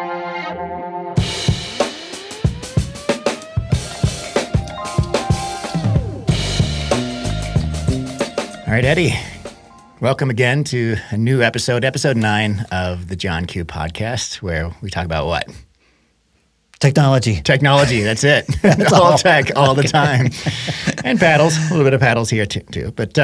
All right, Eddie, welcome again to a new episode 9 of the Johnkew podcast, where we talk about what? Technology. Technology, that's it. That's all tech, all the time. And paddles, a little bit of paddles here too. But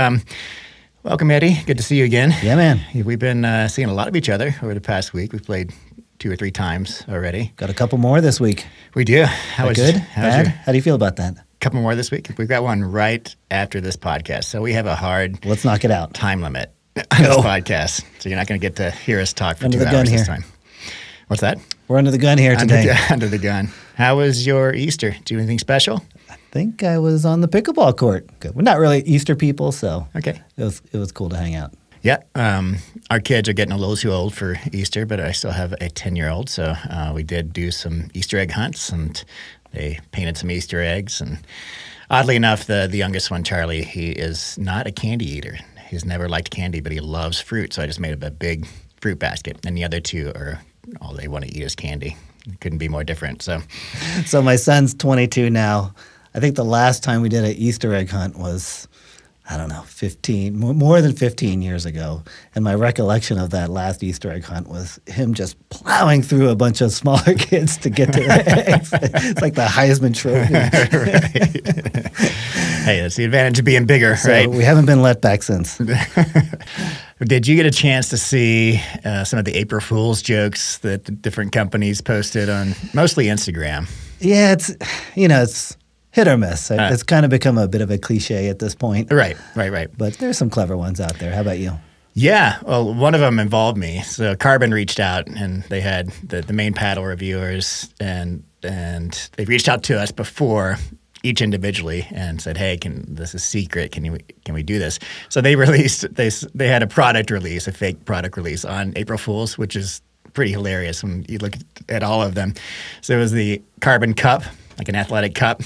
welcome, Eddie. Good to see you again. Yeah, man. We've been seeing a lot of each other over the past week. We've played 2 or 3 times already. Got a couple more this week. We do. Good? Bad? How do you feel about that? Couple more this week. We've got one right after this podcast, so we have a hard Let's knock it out. Time limit on this podcast. So you're not going to get to hear us talk for under 2 the hours gun this here. time. What's that? We're under the gun here today. Under the gun. How was your Easter? Do anything special? I think I was on the pickleball court. Good. We're not really Easter people, so okay. It was cool to hang out. Yeah. Our kids are getting a little too old for Easter, but I still have a 10-year-old, so we did do some Easter egg hunts, and they painted some Easter eggs. And oddly enough, the youngest one, Charlie, he is not a candy eater. He's never liked candy, but he loves fruit, so I just made a big fruit basket. And the other 2 are all they want to eat is candy. It couldn't be more different. So my son's 22 now. I think the last time we did an Easter egg hunt was, I don't know, more than 15 years ago. And my recollection of that last Easter egg hunt was him just plowing through a bunch of smaller kids to get to the eggs. It's like the Heisman Trophy. Right. Hey, that's the advantage of being bigger, so right? We haven't been let back since. Did you get a chance to see some of the April Fool's jokes that the different companies posted on mostly Instagram? Yeah, it's hit or miss. It's kind of become a bit of a cliche at this point. Right. But there's some clever ones out there. How about you? Yeah, well, one of them involved me. So Carbon reached out, and they had the main paddle reviewers, and they reached out to us before each individually and said, "Hey, this is secret. Can we do this?" So they released they had a product release, a fake product release on April Fool's, which is pretty hilarious when you look at all of them. So it was the Carbon Cup, like an athletic cup.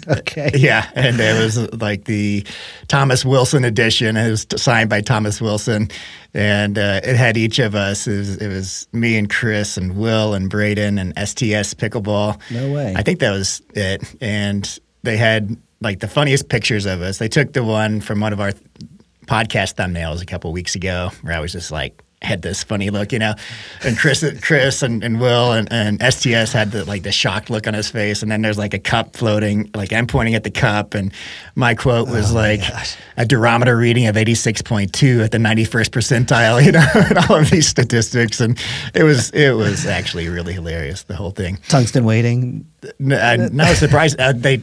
Okay. Yeah, and it was like the Thomas Wilson edition. It was signed by Thomas Wilson, and it had each of us. It was me and Chris and Will and Braden and STS Pickleball. No way. I think that was it. And they had like the funniest pictures of us. They took the one from one of our podcast thumbnails a couple weeks ago where I was just like, had this funny look, and Chris and Will and STS had the shocked look on his face, and then there's like a cup floating, like I'm pointing at the cup, and my quote was a durometer reading of 86.2 at the 91st percentile, and all of these statistics, and it was actually really hilarious, the whole thing. Tungsten weighting. No surprise. They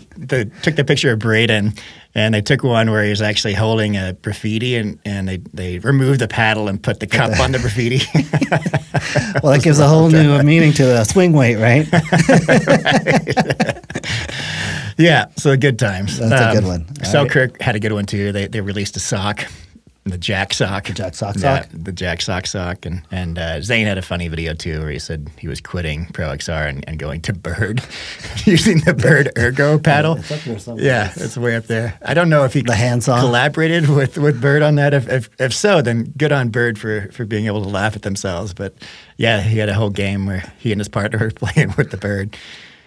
took the picture of Braden, and they took one where he was actually holding a graffiti, and they removed the paddle and put the cup on the graffiti. Well, that gives a whole new meaning to the swing weight, right? Right. Yeah, so good times. That's a good one. Selkirk had a good one too. They released a sock. The Jack sock. The Jack sock yeah, sock? The Jack sock sock. And Zane had a funny video, too, where he said he was quitting Pro XR and going to Bird, using the Bird Ergo paddle. It's up there somewhere. Yeah, it's way up there. I don't know if he collaborated with Bird on that. If so, then good on Bird for being able to laugh at themselves. But, yeah, he had a whole game where he and his partner were playing with the Bird.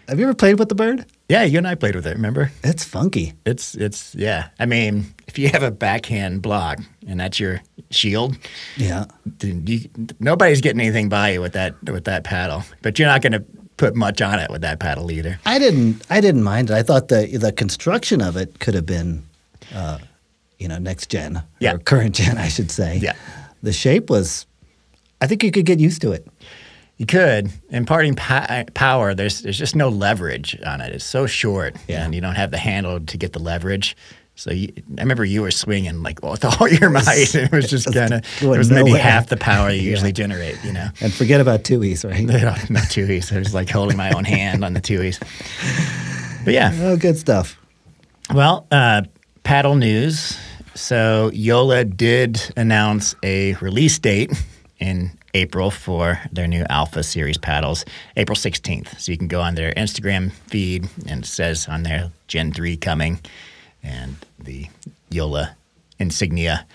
Have you ever played with the Bird? Yeah, you and I played with it, remember? It's funky. It's yeah. I mean, if you have a backhand block and that's your shield, yeah, nobody's getting anything by you with that paddle. But you're not going to put much on it with that paddle either. I didn't mind it. I thought the construction of it could have been, next gen or current gen, I should say. Yeah, the shape was. I think you could get used to it. You could. Imparting power, there's just no leverage on it. It's so short, and you don't have the handle to get the leverage. So I remember you were swinging like with all your might. It was just kind of it was maybe half the power you usually generate, And forget about two-ease, right? No two-ease. I was like holding my own hand on the two-ease. But yeah. Oh, good stuff. Well, paddle news. So Joola did announce a release date in April for their new Alpha Series paddles, April 16th. So you can go on their Instagram feed, and it says on there Gen 3 coming, and the Joola insignia.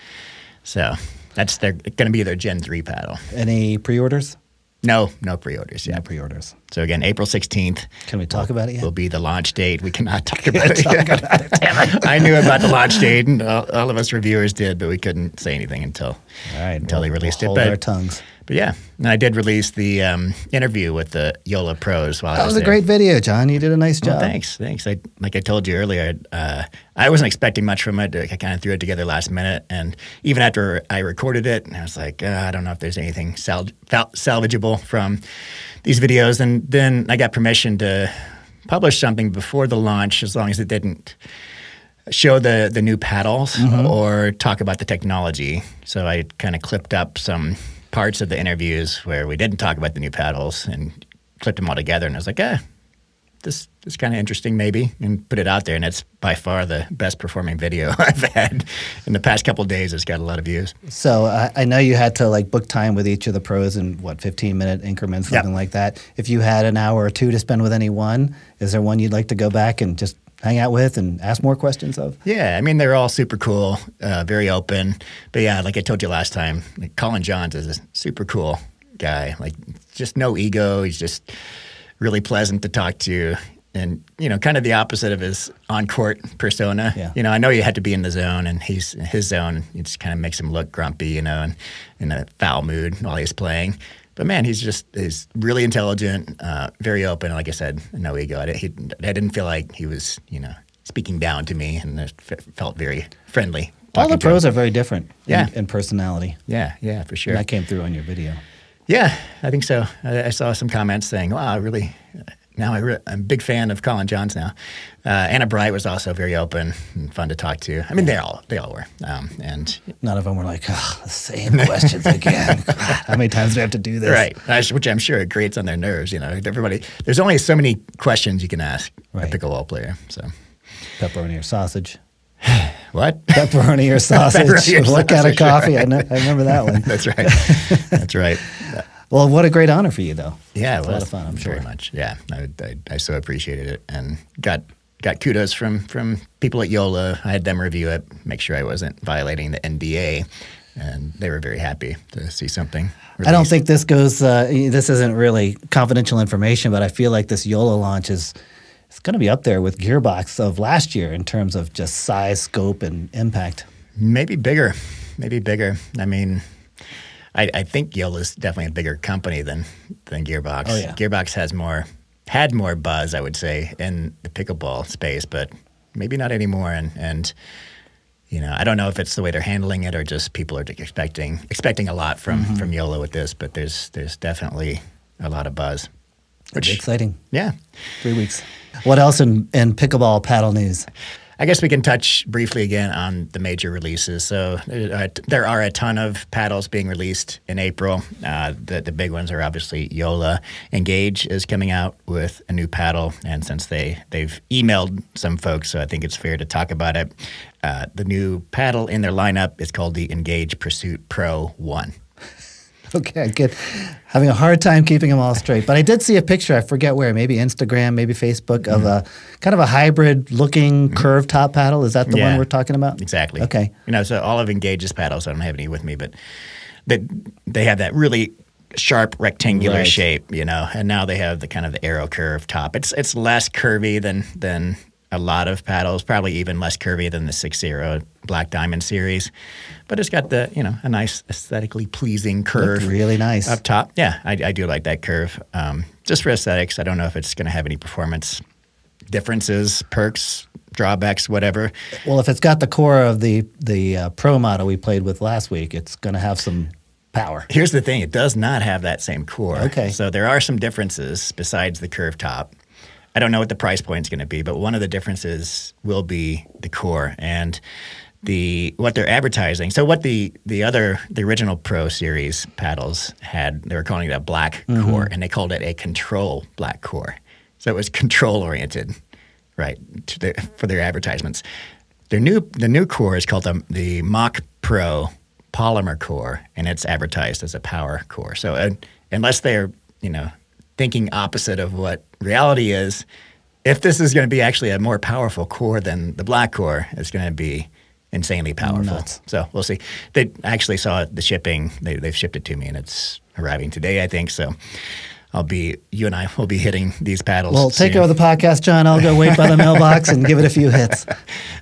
So they're going to be their Gen 3 paddle. Any pre-orders? No pre-orders yet. No pre-orders. So again, April 16th. Can we talk about it yet? Will be the launch date. We cannot talk about it yet. Damn it. I knew about the launch date, and all of us reviewers did, but we couldn't say anything until they released hold it. Hold our tongues. But yeah, and I did release the interview with the Joola pros while I was there. That was a great video, John. You did a nice job. Well, thanks. Like I told you earlier, I wasn't expecting much from it. I kind of threw it together last minute, and even after I recorded it, I was like, I don't know if there's anything salvageable from these videos. And then I got permission to publish something before the launch, as long as it didn't show the new paddles or talk about the technology. So I kind of clipped up some parts of the interviews where we didn't talk about the new paddles and clipped them all together. And I was like, this is kind of interesting maybe, and put it out there. And it's by far the best performing video I've had in the past couple of days. It's got a lot of views. So I know you had to like book time with each of the pros in 15-minute increments, something like that. If you had an hour or two to spend with any one, is there one you'd like to go back and just hang out with and ask more questions of? Yeah, I mean, they're all super cool, very open. But yeah, like I told you last time, like Collin Johns is a super cool guy. Like, just no ego. He's just really pleasant to talk to. And, kind of the opposite of his on-court persona. Yeah. I know you had to be in the zone, and he's in his zone. It just kind of makes him look grumpy, and in a foul mood while he's playing. But man, he's really intelligent, very open. Like I said, no ego. I didn't feel like he was, speaking down to me, and it felt very friendly. All the pros are very different in personality. Yeah, for sure. And that came through on your video. Yeah, I think so. I saw some comments saying, wow, really, now I'm a big fan of Collin Johns now. Anna Bright was also very open and fun to talk to. I mean, they all were. And none of them were like, the same questions again. God, how many times do I have to do this? Right, which I'm sure it grates on their nerves. Everybody. There's only so many questions you can ask a pickleball player. So, pepperoni or sausage. What? Pepperoni or sausage. Pepperoni or what kind of coffee? Right. I remember that one. That's right. That's right. Well, what a great honor for you, though. Yeah, it was a lot of fun, I'm sure. Very much. Yeah, I so appreciated it, and got kudos from people at Joola. I had them review it, make sure I wasn't violating the NDA, and they were very happy to see something released. I don't think this goes. This isn't really confidential information, but I feel like this Joola launch it's going to be up there with Gearbox of last year in terms of just size, scope, and impact. Maybe bigger. I mean, I think Joola is definitely a bigger company than Gearbox. Oh, yeah. Gearbox had more buzz, I would say, in the pickleball space, but maybe not anymore. And I don't know if it's the way they're handling it or just people are expecting a lot from Joola with this, but there's definitely a lot of buzz. Which exciting. Yeah. 3 weeks. What else in pickleball paddle news? I guess we can touch briefly again on the major releases. So there are a ton of paddles being released in April. The big ones are obviously Joola. Engage is coming out with a new paddle, and since they've emailed some folks, so I think it's fair to talk about it. The new paddle in their lineup is called the Engage Pursuit Pro 1. Okay, good. Having a hard time keeping them all straight. But I did see a picture, I forget where, maybe Instagram, maybe Facebook, of a kind of a hybrid-looking curved top paddle. Is that the one we're talking about? Exactly. Okay. So all of Engage's paddles, I don't have any with me, but they have that really sharp rectangular shape, and now they have the kind of the arrow curve top. It's less curvy than a lot of paddles, probably even less curvy than the 6-0 Black Diamond series. But it's got the, a nice aesthetically pleasing curve. Looked really nice. Up top. Yeah, I do like that curve. Just for aesthetics, I don't know if it's going to have any performance differences, perks, drawbacks, whatever. Well, if it's got the core of the Pro model we played with last week, it's going to have some power. Here's the thing. It does not have that same core. Okay. So there are some differences besides the curved top. I don't know what the price point is going to be, but one of the differences will be the core and what they're advertising. So what the original Pro Series paddles had, they were calling it a black core, and they called it a control black core. So it was control oriented, right, for their advertisements. The new core is called the Mach Pro Polymer Core, and it's advertised as a power core. So unless they're thinking opposite of what reality is, if this is going to be actually a more powerful core than the black core, it's going to be insanely powerful. Nuts. So we'll see. They actually saw the shipping. They've shipped it to me, and it's arriving today, I think. So you and I will be hitting these paddles. Well, take soon. over the podcast, John. I'll go wait by the mailbox and give it a few hits.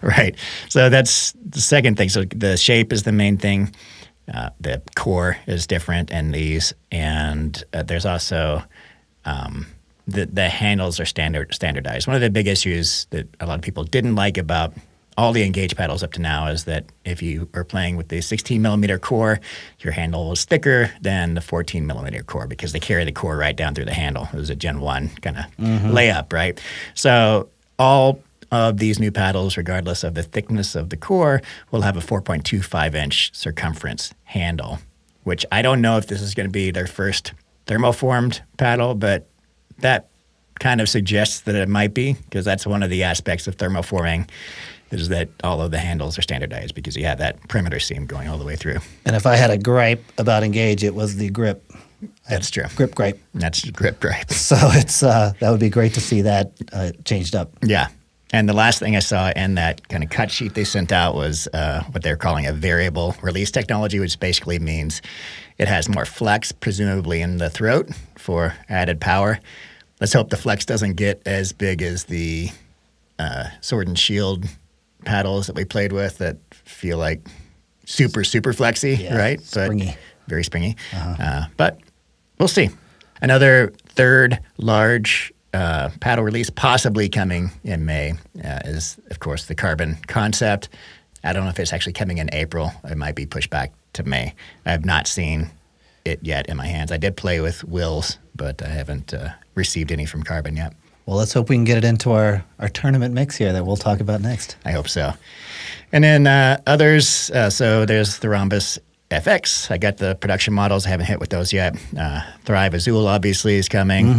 Right. So that's the second thing. So the shape is the main thing. The core is different in these, and there's also the handles are standardized. One of the big issues that a lot of people didn't like about all the Engage paddles up to now is that if you are playing with the 16 millimeter core, your handle was thicker than the 14 millimeter core because they carry the core right down through the handle. It was a Gen 1 kind of layup, right? So all of these new paddles, regardless of the thickness of the core, will have a 4.25-inch circumference handle, which I don't know if this is going to be their first thermoformed paddle, but that kind of suggests that it might be, because that's one of the aspects of thermoforming, is that all of the handles are standardized because you have that perimeter seam going all the way through. And if I had a gripe about Engage, it was the grip. That's true. Grip gripe. That's grip gripe. So it's that would be great to see that changed up. Yeah. And the last thing I saw in that kind of cut sheet they sent out was what they're calling a variable release technology, which basically means it has more flex, presumably in the throat for added power. Let's hope the flex doesn't get as big as the Sword and Shield paddles that we played with that feel like super flexy, right? Springy. But very springy. But we'll see. Another third large paddle release possibly coming in May is, of course, the Carbon Concept. I don't know if it's actually coming in April. It might be pushed back to May. I have not seen it yet in my hands. I did play with Will's, but I haven't received any from Carbon yet. Well, let's hope we can get it into our tournament mix here that we'll talk about next. I hope so. And then others, so there's the Rhombus FX. I got the production models. I haven't hit with those yet. Thrive Azul obviously is coming.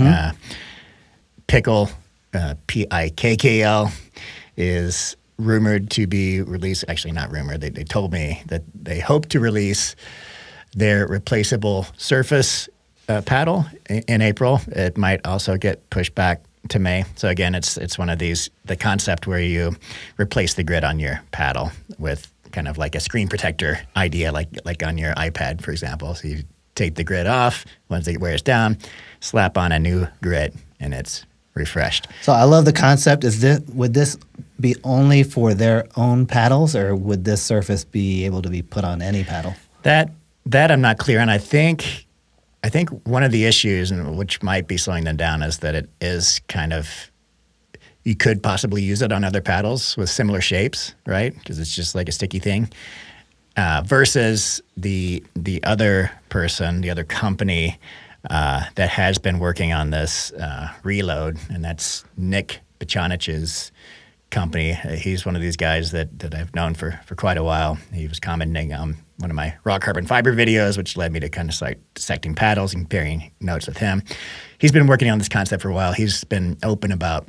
Pickle, P-I-K-K-L, is rumored to be released. Actually, not rumored. They told me that they hope to release their replaceable surface paddle in April. It might also get pushed back to May. So again, it's one of these, the concept where you replace the grid on your paddle with kind of like a screen protector idea, like on your iPad, for example. So you take the grid off, once it wears down, slap on a new grid, and it's refreshed. So I love the concept. Would this be only for their own paddles, or would this surface be able to be put on any paddle? That I'm not clear on. I think one of the issues, and which might be slowing them down, is that it is kind of, you could possibly use it on other paddles with similar shapes, right? Because it's just like a sticky thing. Versus the other person, the other company that has been working on this reload, and that's Nick Bacanich's company. He's one of these guys that I've known for quite a while. He was commenting on one of my raw carbon fiber videos, which led me to kind of start dissecting paddles and comparing notes with him. He's been working on this concept for a while. He's been open about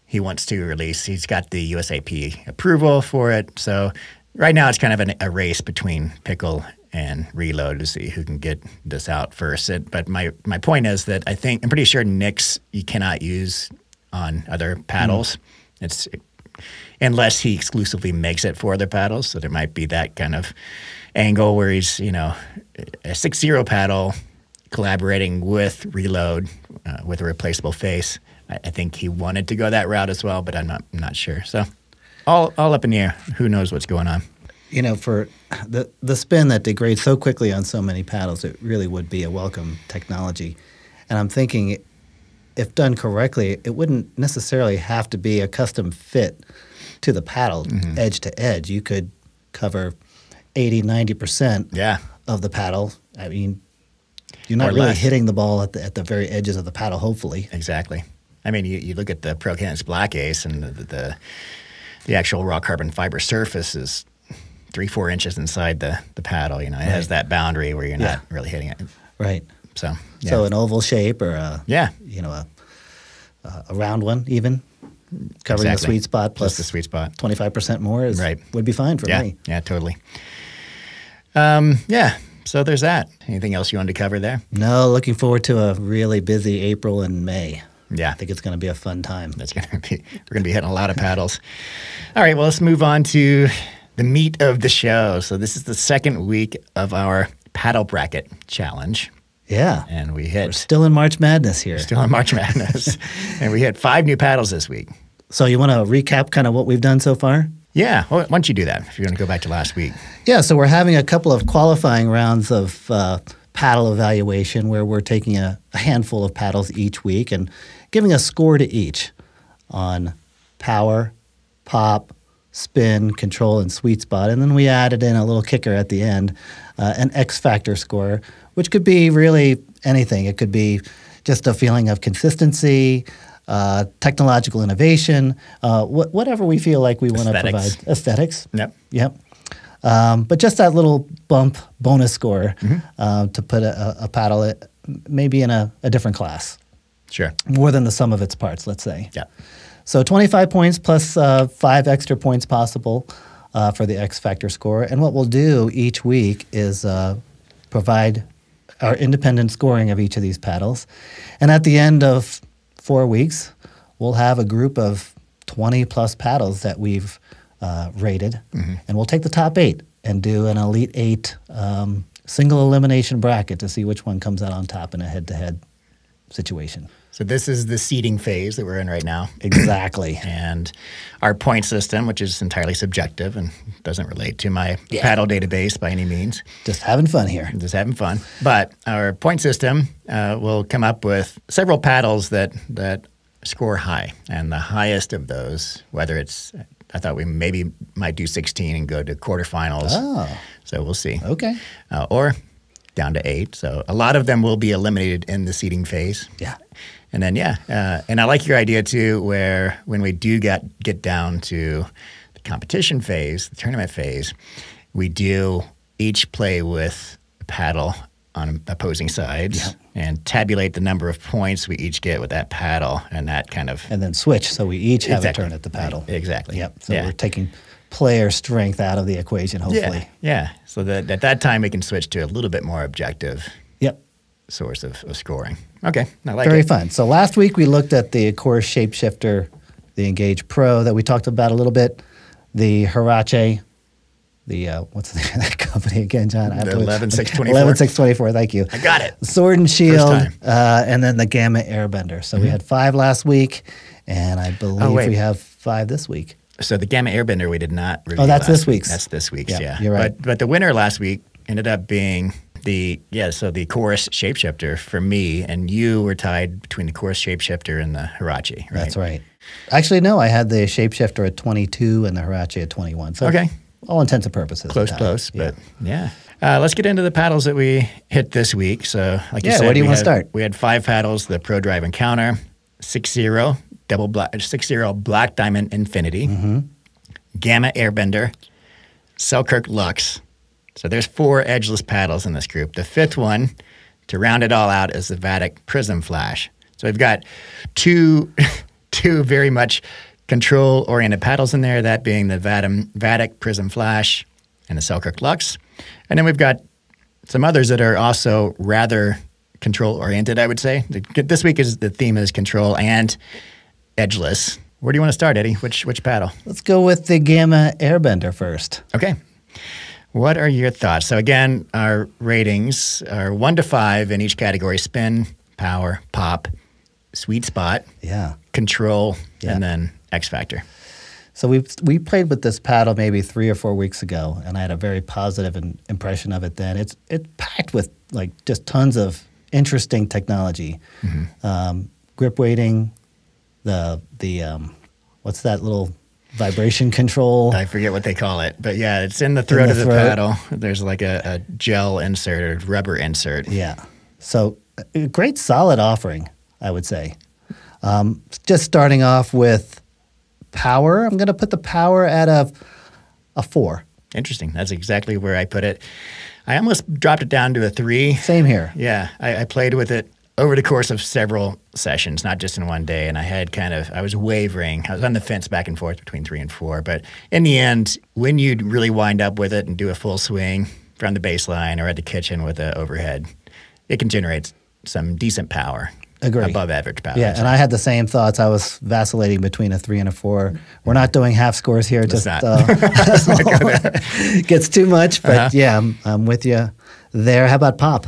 he wants to release. He's got the USAP approval for it. So right now it's kind of a race between Pickle and Reload to see who can get this out first. But my point is that I'm pretty sure Nick's you cannot use on other paddles. It's unless he exclusively makes it for other paddles. So there might be that kind of angle where he's, a 6-0 paddle collaborating with Reload with a replaceable face. I think he wanted to go that route as well, but I'm not sure. So all up in the air. Who knows what's going on? For the spin that degrades so quickly on so many paddles, it really would be a welcome technology. And I'm thinking, if done correctly, it wouldn't necessarily have to be a custom fit to the paddle, edge to edge. You could cover 80, 90% of the paddle. I mean, you're not really hitting the ball at the very edges of the paddle, hopefully. Exactly. I mean, you look at the Pro Cannons Black Ace, and the actual raw carbon fiber surface is 3-4 inches inside the paddle. It has that boundary where you're not really hitting it. Right. So an oval shape or a round one even, covering the sweet spot plus the sweet spot. 25% more would be fine for me. Yeah, totally. So there's that. Anything else you wanted to cover there? No, looking forward to a really busy April and May. Yeah. I think it's going to be a fun time. We're going to be hitting a lot of paddles. All right, well, let's move on to the meat of the show. So this is the second week of our paddle bracket challenge. Yeah. And we're still in March Madness here. Still in March Madness. And we hit 5 new paddles this week. So you want to recap kind of what we've done so far? Yeah. Well, why don't you do that if you're going to go back to last week? Yeah. So we're having a couple of qualifying rounds of paddle evaluation where we're taking a handful of paddles each week and giving a score to each on power, pop, spin, control, and sweet spot. And then we added in a little kicker at the end, an X factor score, which could be really anything. It could be just a feeling of consistency, technological innovation, whatever we feel like we want to provide. Aesthetics. Yep. But just that little bump bonus score to put a paddle maybe in a different class. Sure. More than the sum of its parts, let's say. Yeah. So 25 points plus 5 extra points possible for the X factor score. And what we'll do each week is provide our independent scoring of each of these paddles. And at the end of 4 weeks, we'll have a group of 20 plus paddles that we've rated. And we'll take the top 8 and do an Elite 8 single elimination bracket to see which one comes out on top in a head-to-head situation. So this is the seeding phase that we're in right now. Exactly. And our point system, which is entirely subjective and doesn't relate to my paddle database by any means. Just having fun here. Just having fun. But our point system will come up with several paddles that score high. And the highest of those, whether it's, I thought we maybe might do 16 and go to quarterfinals. Oh. So we'll see. Okay. Or down to 8. So a lot of them will be eliminated in the seeding phase. Yeah. And then, and I like your idea too, where when we do get down to the competition phase, the tournament phase, we do each play with a paddle on opposing sides and tabulate the number of points we each get with that paddle, and that kind of... And then switch, so we each have a turn at the paddle. Exactly. Yep. So we're taking player strength out of the equation, hopefully. Yeah. So that at that time we can switch to a little bit more objective source of scoring. Okay, I like it. Very fun. So last week we looked at the Chorus Shapeshifter, the Engage Pro that we talked about a little bit, the Hirache, the what's the name of that company again, John? The 11624. 11624, thank you. I got it. Sword and Shield, and then the Gamma Airbender. So we had 5 last week, and I believe we have 5 this week. So the Gamma Airbender we did not review. Oh, that's this week's. That's this week's, yeah. You're right. But the winner last week ended up being the Chorus Shapeshifter for me, and you were tied between the Chorus Shapeshifter and the Hirache, right? That's right. Actually, no, I had the Shapeshifter at 22 and the Hirache at 21. So all intents and purposes. Close, but let's get into the paddles that we hit this week. So, like you said, where do you want to start? We had 5 paddles: the ProDrive Encounter, 6.0 Black Diamond Infinity, Gamma Airbender, Selkirk Luxx. So there's 4 edgeless paddles in this group. The 5th one, to round it all out, is the Vatic Prism Flash. So we've got two very much control-oriented paddles in there, that being the Vatic Prism Flash and the Selkirk Luxx. And then we've got some others that are also rather control-oriented, I would say. This week the theme is control and edgeless. Where do you want to start, Eddie? Which paddle? Let's go with the Gamma Airbender first. Okay. What are your thoughts? So again, our ratings are 1 to 5 in each category: spin, power, pop, sweet spot, control, and then X factor. So we played with this paddle maybe 3 or 4 weeks ago, and I had a very positive impression of it then. It's packed with like just tons of interesting technology, grip weighting, the what's that little vibration control? I forget what they call it, but yeah, it's in the throat of the paddle. There's like a gel insert or rubber insert. Yeah. So a great solid offering, I would say. Just starting off with power, I'm going to put the power at a 4. Interesting. That's exactly where I put it. I almost dropped it down to a 3. Same here. Yeah. I played with it over the course of several sessions, not just in one day, and I was wavering. I was on the fence back and forth between 3 and 4, but in the end, when you really wind up with it and do a full swing from the baseline or at the kitchen with an overhead, it can generate some decent power. Agree. above average paddle. Yeah, and I had the same thoughts. I was vacillating between a 3 and a 4. We're not doing half scores here. Let's just not. gets too much. But yeah, I'm with you there. How about pop?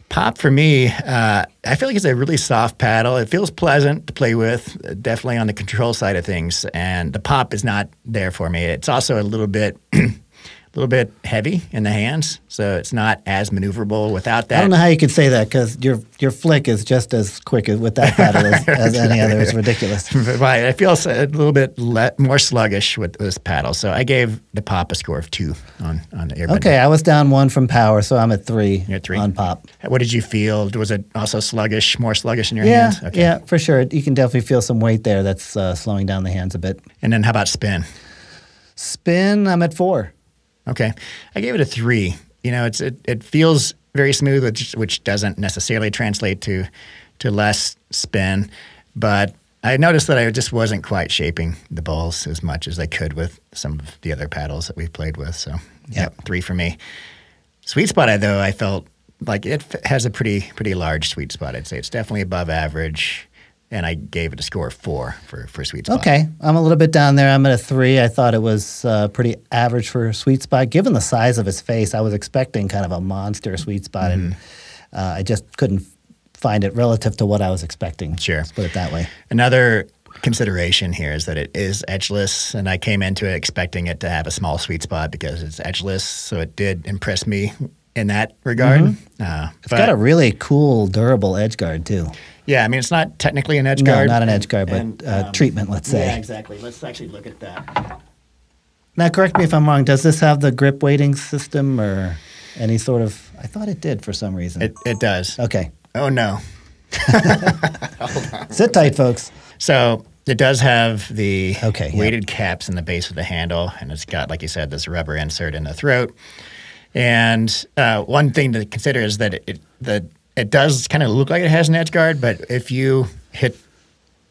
Pop for me, I feel like it's a really soft paddle. It feels pleasant to play with, definitely on the control side of things. And the pop is not there for me. It's also a little bit heavy in the hands, so it's not as maneuverable without that. I don't know how you could say that because your flick is just as quick with that paddle as any other. It's ridiculous. Right. It feels a little bit more sluggish with this paddle. So I gave the pop a score of 2 on the Airbender. Okay, I was down 1 from power, so I'm at 3, You're at 3 on pop. What did you feel? Was it also sluggish, more sluggish in your hands? Okay. Yeah, for sure. You can definitely feel some weight there that's slowing down the hands a bit. And then how about spin? Spin, I'm at 4. Okay. I gave it a 3. You know, it feels very smooth, which doesn't necessarily translate to less spin. But I noticed that I just wasn't quite shaping the balls as much as I could with some of the other paddles that we've played with. So, yeah, 3 for me. Sweet spot, though, I felt like it has a pretty large sweet spot. I'd say it's definitely above average. And I gave it a score of 4 for sweet spot. Okay. I'm a little bit down there. I'm at a 3. I thought it was pretty average for sweet spot. Given the size of his face, I was expecting kind of a monster sweet spot, and I just couldn't find it relative to what I was expecting. Sure. Let's put it that way. Another consideration here is that it is edgeless, and I came into it expecting it to have a small sweet spot because it's edgeless, so it did impress me in that regard. It's got a really cool, durable edge guard, too. Yeah, I mean, it's not technically an edge No, guard. not an edge guard, but treatment, let's say. Yeah, exactly. Let's actually look at that. Now, correct me if I'm wrong. Does this have the grip weighting system or any sort of... I thought it did for some reason. It does. Okay. Oh, no. Hold on. Sit tight, folks. So it does have the Okay, weighted caps in the base of the handle, and it's got, like you said, this rubber insert in the throat. And one thing to consider is that it does kind of look like it has an edge guard, but if you hit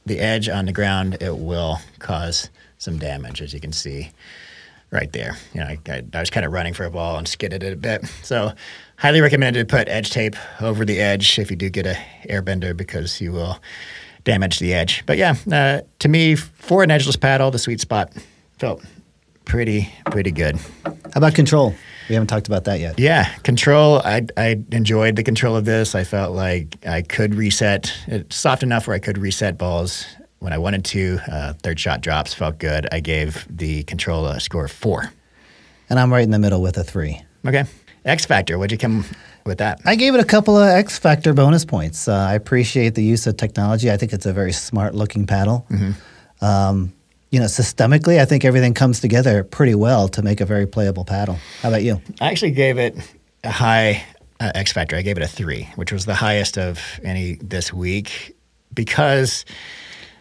the edge on the ground, it will cause some damage, as you can see right there. You know, I was kind of running for a ball and skidded it a bit. So highly recommended to put edge tape over the edge if you do get a Airbender because you will damage the edge. But yeah, to me, for an edgeless paddle, the sweet spot felt pretty good. How about control? We haven't talked about that yet. Yeah, control. I enjoyed the control of this. I felt like I could reset. It's soft enough where I could reset balls when I wanted to. Third shot drops felt good. I gave the control a score of 4. And I'm right in the middle with a 3. Okay. X Factor, what'd you come with that? I gave it a couple of X Factor bonus points. I appreciate the use of technology. I think it's a very smart-looking paddle. You know, systemically, I think everything comes together pretty well to make a very playable paddle. How about you? I actually gave it a high X Factor. I gave it a 3, which was the highest of any this week because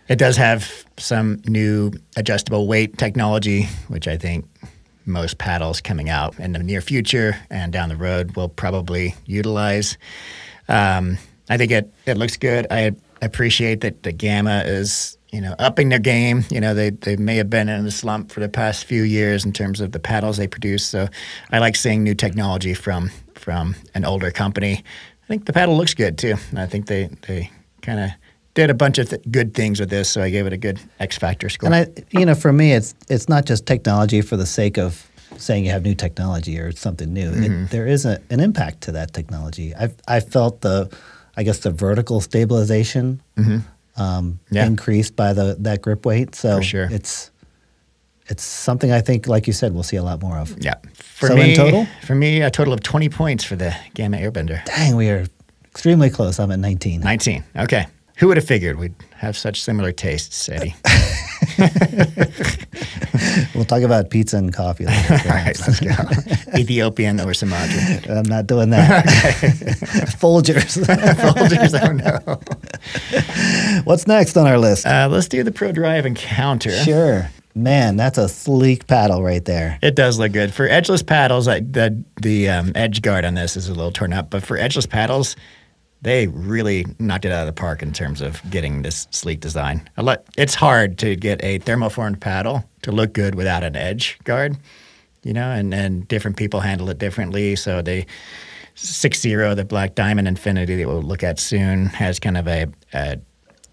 it does have some new adjustable weight technology, which I think most paddles coming out in the near future and down the road will probably utilize. I think it looks good. I appreciate that the Gamma is, you know, upping their game. You know, they may have been in a slump for the past few years in terms of the paddles they produce. So I like seeing new technology from an older company. I think the paddle looks good too. I think they kind of did a bunch of good things with this, so I gave it a good X Factor score. And for me, it's not just technology for the sake of saying you have new technology or something new. There is an impact to that technology. I felt the vertical stabilization increased by that grip weight. So for sure. It's something I think, like you said, we'll see a lot more of. Yeah. In total? For me, a total of 20 points for the Gamma Airbender. Dang, we are extremely close. I'm at 19. 19. Okay. Who would have figured we'd have such similar tastes, Eddie? We'll talk about pizza and coffee later. All right, let's go. Ethiopian or Sumatra. I'm not doing that. Folgers. Folgers, oh no. What's next on our list? Let's do the ProDrive Encounter. Sure. Man, that's a sleek paddle right there. It does look good. For edgeless paddles, the edge guard on this is a little torn up, but for edgeless paddles, they really knocked it out of the park in terms of getting this sleek design. It's hard to get a thermoformed paddle to look good without an edge guard, you know, and different people handle it differently. So they 60, the Black Diamond Infinity that we'll look at soon, has kind of a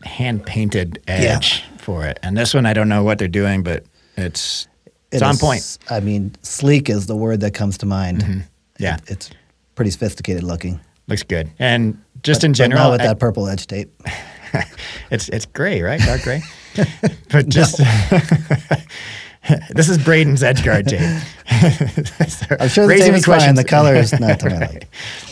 hand-painted edge for it. And this one, I don't know what they're doing, but it's on point. I mean, sleek is the word that comes to mind. Mm-hmm. Yeah. It's pretty sophisticated looking. Looks good. And just in general. But not with that purple edge tape. It's gray, right? Dark gray? But just... This is Braden's edge guard tape. So I'm sure the tape is fine. The color is not to my liking.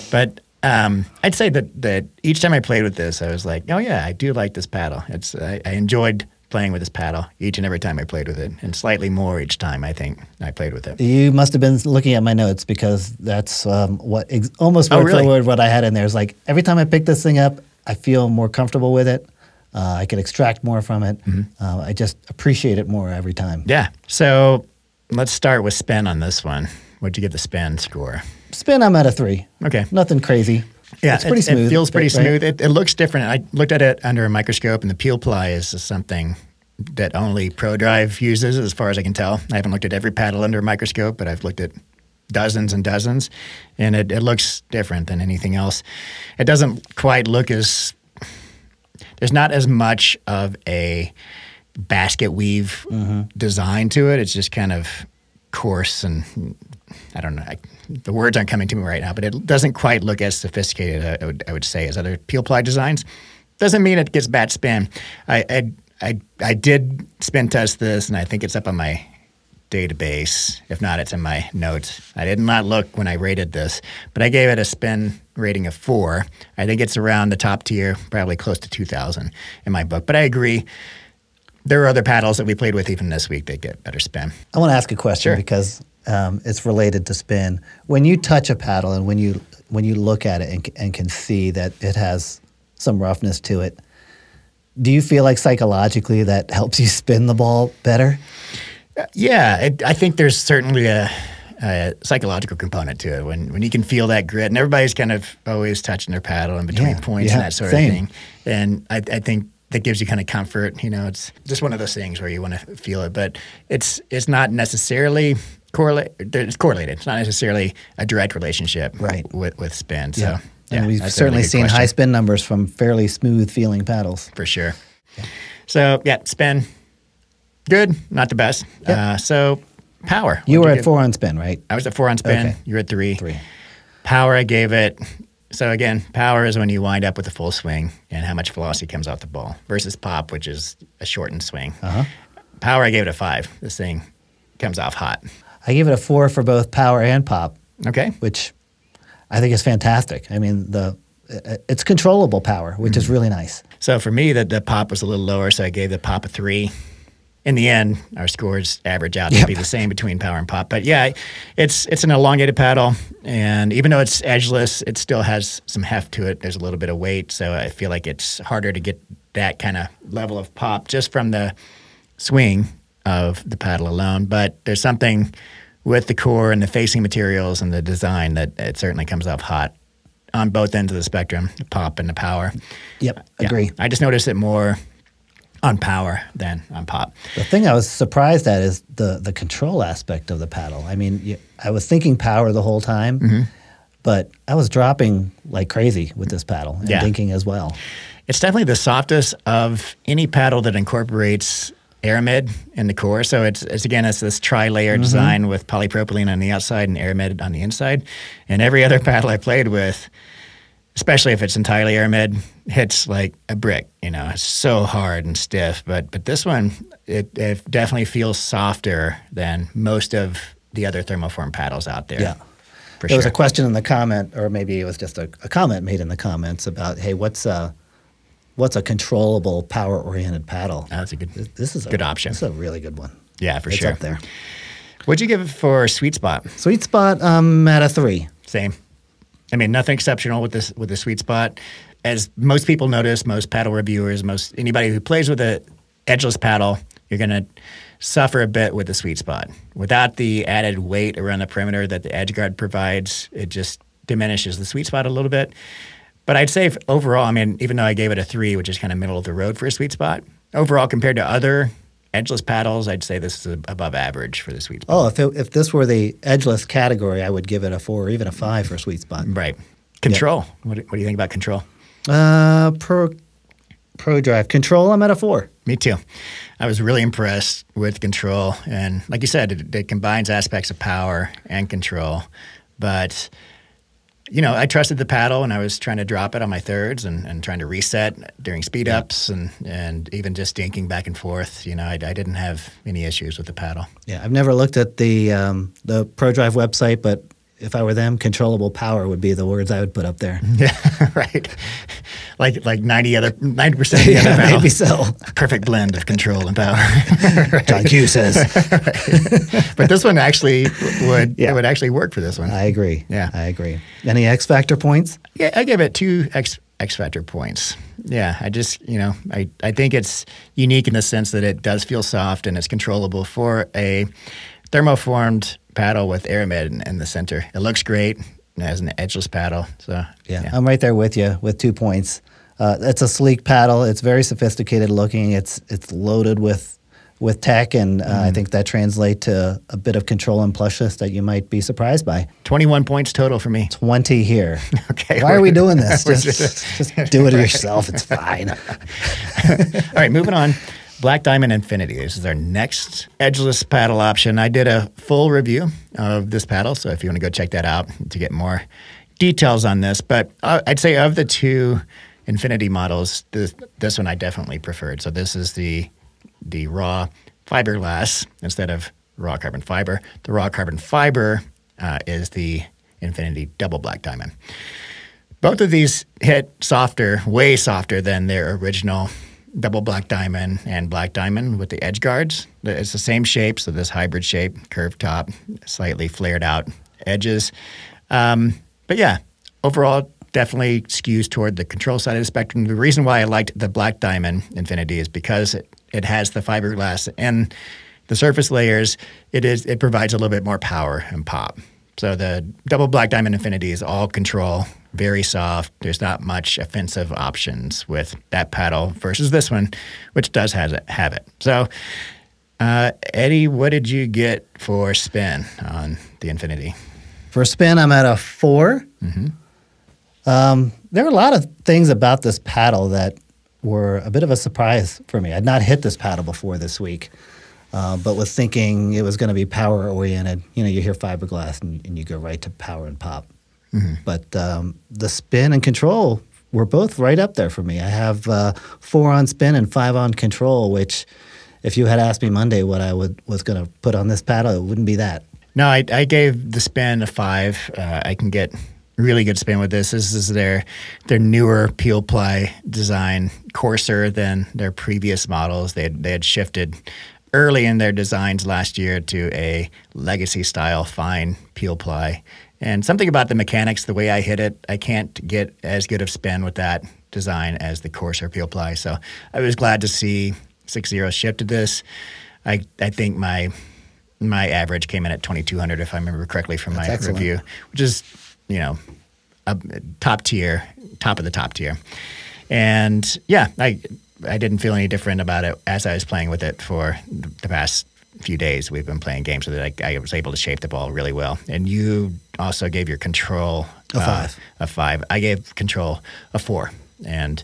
But I'd say that each time I played with this, I was like, oh yeah, I do like this paddle. I enjoyed playing with this paddle each and every time I played with it, and slightly more each time I think I played with it. You must have been looking at my notes, because that's almost word for word what I had in there. Is like every time I pick this thing up, I feel more comfortable with it. I can extract more from it. Mm-hmm. I just appreciate it more every time. Yeah. So let's start with spin on this one. What'd you give the spin score? Spin, I'm at a 3. Okay. Nothing crazy. Yeah, it's pretty smooth. It feels pretty smooth. Right? It looks different. I looked at it under a microscope, and the peel ply is something that only ProDrive uses, as far as I can tell. I haven't looked at every paddle under a microscope, but I've looked at dozens and dozens, and it looks different than anything else. It doesn't quite look as... There's not as much of a basket weave design to it. It's just kind of coarse, and I don't know. The words aren't coming to me right now, but it doesn't quite look as sophisticated, I would say, as other peel ply designs. Doesn't mean it gets bad spin. I did spin test this, and I think it's up on my database. If not, it's in my notes. I did not look when I rated this, but I gave it a spin rating of 4. I think it's around the top tier, probably close to 2,000 in my book. But I agree. There are other paddles that we played with even this week that get better spin. I want to ask a question because it's related to spin. When you touch a paddle and when you look at it and can see that it has some roughness to it, do you feel like psychologically that helps you spin the ball better? Yeah, I think there's certainly a psychological component to it when you can feel that grit, and everybody's kind of always touching their paddle in between points and that sort of thing. And I think that gives you kind of comfort. You know, it's just one of those things where you want to feel it, but it's not necessarily correlated. It's correlated. It's not necessarily a direct relationship with spin. So and we've certainly seen high spin numbers from fairly smooth feeling paddles. For sure. Yeah. So spin. Good, not the best. Yep. So power. You were at 4 on spin, right? I was at 4 on spin. Okay. You were at 3. Power, I gave it. So again, power is when you wind up with a full swing and how much velocity comes off the ball versus pop, which is a shortened swing. Power, I gave it a 5. This thing comes off hot. I gave it a 4 for both power and pop. Okay. Which I think is fantastic. I mean, it's controllable power, which is really nice. So for me, the pop was a little lower, so I gave the pop a 3. In the end, our scores average out to be the same between power and pop. But yeah, it's an elongated paddle, and even though it's edgeless, it still has some heft to it. There's a little bit of weight, so I feel like it's harder to get that kind of level of pop just from the swing of the paddle alone. But there's something with the core and the facing materials and the design that it certainly comes off hot on both ends of the spectrum, the pop and the power. Agree. I just noticed it more on power than on pop. The thing I was surprised at is the control aspect of the paddle. I mean, I was thinking power the whole time, but I was dropping like crazy with this paddle and thinking as well. It's definitely the softest of any paddle that incorporates aramid in the core. So it's this tri-layer design with polypropylene on the outside and aramid on the inside. And every other paddle I played with, especially if it's entirely aramid, hits like a brick. You know, it's so hard and stiff. But this one, it definitely feels softer than most of the other thermoform paddles out there. Yeah. There was a question in the comment, or maybe it was just a comment made in the comments about, hey, what's a controllable power-oriented paddle? That's a good. This is good option. This is a really good one. Yeah, for sure. It's up there. What'd you give it for sweet spot? Sweet spot, at a 3. Same. I mean, nothing exceptional with the sweet spot. As most people notice, most paddle reviewers, anybody who plays with a edgeless paddle, you're going to suffer a bit with the sweet spot. Without the added weight around the perimeter that the edge guard provides, it just diminishes the sweet spot a little bit. But I'd say overall, I mean, even though I gave it a 3, which is kind of middle of the road for a sweet spot, overall compared to other edgeless paddles, I'd say this is above average for the sweet spot. Oh, if this were the edgeless category, I would give it a 4 or even a 5 for sweet spot. Right. Control. What do you think about control? ProDrive control, I'm at a 4. Me too. I was really impressed with control. And like you said, it combines aspects of power and control. But, I trusted the paddle when I was trying to drop it on my thirds and trying to reset during speed ups and even just dinking back and forth. I didn't have any issues with the paddle. Yeah, I've never looked at the ProDrive website, but if I were them, controllable power would be the words I would put up there. Yeah, right. Like 90% of the other paddle. Maybe so. Perfect blend of control and power. Right. Johnkew says. Right. But this one actually it would actually work for this one. I agree. Yeah. I agree. Any X Factor points? Yeah, I give it 2 X Factor points. Yeah, I just, I think it's unique in the sense that it does feel soft and it's controllable for a thermoformed paddle with aramid in the center. It looks great. It has an edgeless paddle. So yeah, I'm right there with you with 2 points. It's a sleek paddle. It's very sophisticated looking. It's loaded with tech, and I think that translates to a bit of control and plushness that you might be surprised by. 21 points total for me. 20 here. Okay. Why are we doing this? Just do it yourself. It's fine. All right, moving on. Black Diamond Infinity. This is our next edgeless paddle option. I did a full review of this paddle, so if you want to go check that out to get more details on this. But I'd say of the 2 Infinity models, this one I definitely preferred. So this is the raw fiberglass instead of raw carbon fiber. The raw carbon fiber is the Infinity Double Black Diamond. Both of these hit softer, way softer than their original Double Black Diamond and Black Diamond with the edge guards. It's the same shape, so this hybrid shape, curved top, slightly flared out edges. But yeah, overall, definitely skews toward the control side of the spectrum. The reason why I liked the Black Diamond Infinity is because it has the fiberglass and the surface layers. It provides a little bit more power and pop. So the Double Black Diamond Infinity is all control, very soft. There's not much offensive options with that paddle versus this one, which does have it. So, Eddie, what did you get for spin on the Infinity? For spin, I'm at a 4. Mm-hmm. There were a lot of things about this paddle that were a bit of a surprise for me. I'd not hit this paddle before this week, but was thinking it was going to be power-oriented. You hear fiberglass and you go right to power and pop. Mm-hmm. But the spin and control were both right up there for me. I have 4 on spin and 5 on control, which if you had asked me Monday what I was going to put on this paddle, it wouldn't be that. No, I gave the spin a 5. I can get really good spin with this. This is their newer peel ply design, coarser than their previous models. They had shifted early in their designs last year to a legacy style fine peel ply. And something about the mechanics, the way I hit it, I can't get as good of spin with that design as the coarser peel ply. So I was glad to see 6.0 shift to this. I think my average came in at 2,200, if I remember correctly from my review, which is, a top of the top tier. And yeah, I didn't feel any different about it as I was playing with it for the past few days. We've been playing games with it. I was able to shape the ball really well. And you also gave your control a 5. I gave control a 4. And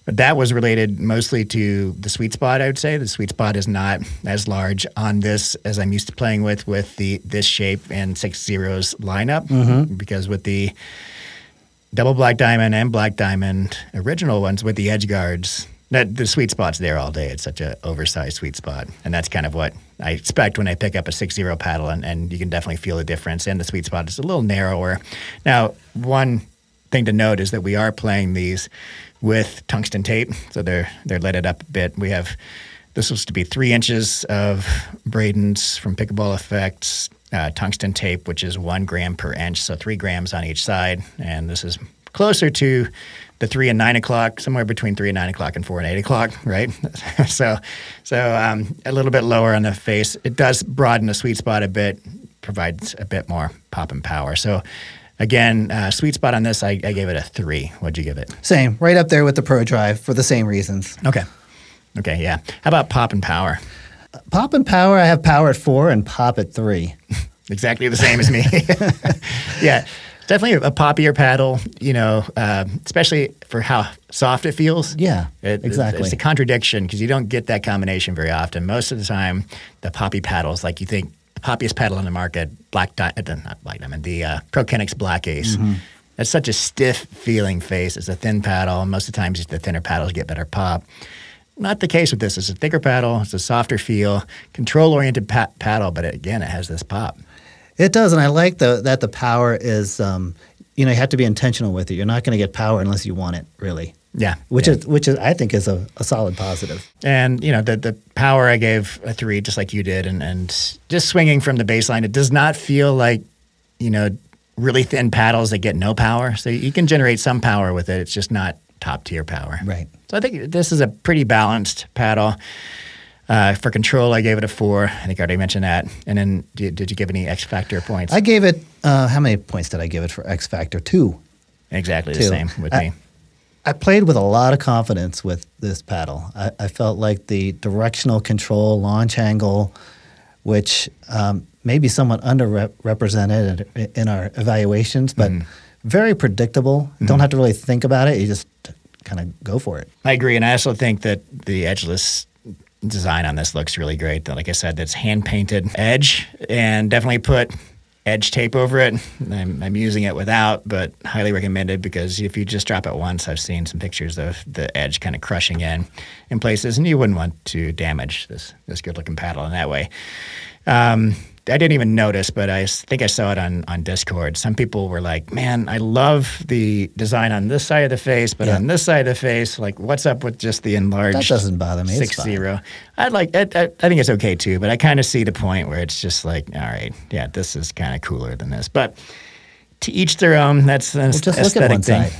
that was related mostly to the sweet spot, I would say. The sweet spot is not as large on this as I'm used to playing with this shape and 6.0's lineup, because with the Double Black Diamond and Black Diamond original ones with the edge guards, the sweet spot's there all day. It's such an oversized sweet spot. And that's kind of what I expect when I pick up a 6.0 paddle, and you can definitely feel the difference. And the sweet spot is a little narrower. Now, one thing to note is that we are playing these with tungsten tape, so they're leaded up a bit. This was to be 3 inches of Braden's from Pickleball Effects tungsten tape, which is 1 gram per inch, so 3 grams on each side. And this is closer to the 3 and 9 o'clock, somewhere between 3 and 9 o'clock and 4 and 8 o'clock, right? so a little bit lower on the face. It does broaden the sweet spot a bit, provides a bit more pop and power. So again, sweet spot on this, I gave it a 3. What'd you give it? Same, right up there with the ProDrive for the same reasons. Okay, yeah. How about pop and power? Pop and power, I have power at 4 and pop at 3. Exactly the same as me. Yeah, definitely a poppier paddle, especially for how soft it feels. Yeah, exactly. It's a contradiction because you don't get that combination very often. Most of the time, the poppy paddles, like you think the poppiest paddle on the market, the ProKennex Black Ace. Mm-hmm. That's such a stiff feeling face. It's a thin paddle. Most of the times, the thinner paddles get better pop. Not the case with this. It's a thicker paddle. It's a softer feel, control-oriented paddle, but again, it has this pop. It does, and I like that the power is, you have to be intentional with it. You're not going to get power unless you want it, really. Yeah. Which is I think is a solid positive. And, the power I gave a 3, just like you did, and just swinging from the baseline, it does not feel like, really thin paddles that get no power. So you can generate some power with it. It's just not top-tier power. Right. So I think this is a pretty balanced paddle. For control, I gave it a 4. I think I already mentioned that. And then did you give any X Factor points? I gave it, how many points did I give it for X Factor? 2. Exactly the same with me. I played with a lot of confidence with this paddle. I felt like the directional control, launch angle, which may be somewhat underrepresented in our evaluations, but very predictable. Mm-hmm. Don't have to really think about it. You just kind of go for it. I agree. And I also think that the edgeless design on this looks really great. Like I said, that's hand-painted edge and definitely put edge tape over it. I'm using it without, but highly recommended because if you just drop it once, I've seen some pictures of the edge kind of crushing in places, and you wouldn't want to damage this good-looking paddle in that way. I didn't even notice, but I think I saw it on Discord. Some people were like, man, I love the design on this side of the face, but on this side of the face, like, what's up with just the enlarged? That doesn't bother me. 6-0. I think it's okay too, but I kind of see the point where it's just like, all right, yeah, this is kind of cooler than this. But to each their own. That's an aesthetic thing.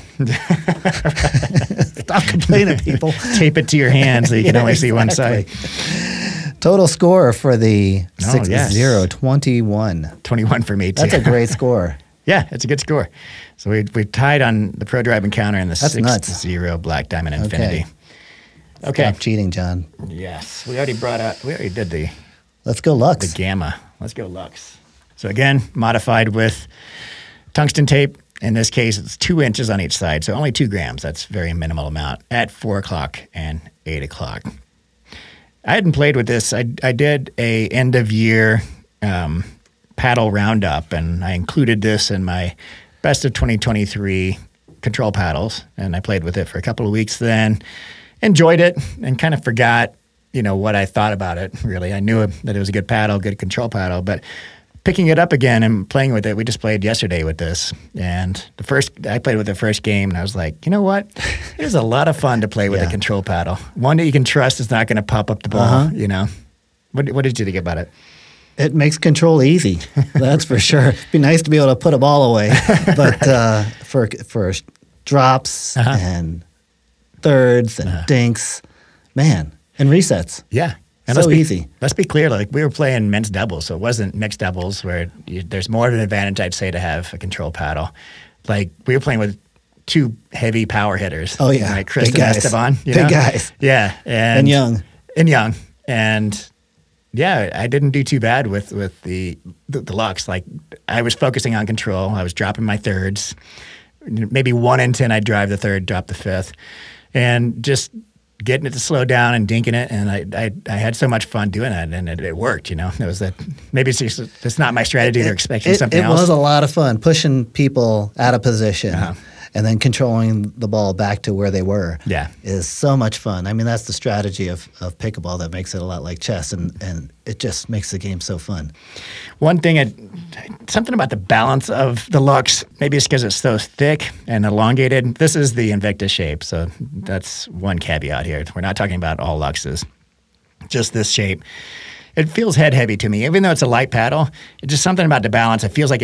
Stop complaining, people. Tape it to your hand so you can only see one side. Total score for the 6-0, 21. 21 for me, too. That's a great score. Yeah, it's a good score. So we tied on the ProDrive Encounter and the 6-0 Black Diamond Infinity. Okay. Stop cheating, John. Yes. We already did the... Let's go Luxx. The Gamma. Let's go Luxx. So again, modified with tungsten tape. In this case, it's 2 inches on each side, so only 2 grams. That's a very minimal amount at 4 o'clock and 8 o'clock. I hadn't played with this. I did a end of year paddle roundup, and I included this in my best of 2023 control paddles, and I played with it for a couple of weeks. Then enjoyed it and kind of forgot, what I thought about it. Really, I knew that it was a good paddle, good control paddle, but picking it up again and playing with it, we just played yesterday with this. And I played with the first game, and I was like, you know what? It is a lot of fun to play with a control paddle. One that you can trust is not going to pop up the ball, What did you think about it? It makes control easy, that's for sure. It'd be nice to be able to put a ball away. But for drops and thirds and dinks, man, and resets. Yeah. And easy. Let's be clear, like we were playing men's doubles, so it wasn't mixed doubles where there's more of an advantage, I'd say, to have a control paddle. Like we were playing with 2 heavy power hitters. Oh, yeah. Like Chris and Esteban. Big guys. Yeah. And young. And yeah, I didn't do too bad with the Luxx. Like I was focusing on control. I was dropping my thirds. Maybe 1 in 10, I'd drive the third, drop the fifth. And just getting it to slow down and dinking it, and I had so much fun doing it, and it worked. It was that maybe it's not my strategy. They're expecting something else. It was a lot of fun pushing people out of position and then controlling the ball back to where they were. Yeah, is so much fun. I mean, that's the strategy of pickleball that makes it a lot like chess, and it just makes the game so fun. One thing, something about the balance of the Luxx, maybe it's because it's so thick and elongated. This is the Invicta shape, so that's one caveat here. We're not talking about all Luxxes, just this shape. It feels head heavy to me, even though it's a light paddle. It's just something about the balance. It feels like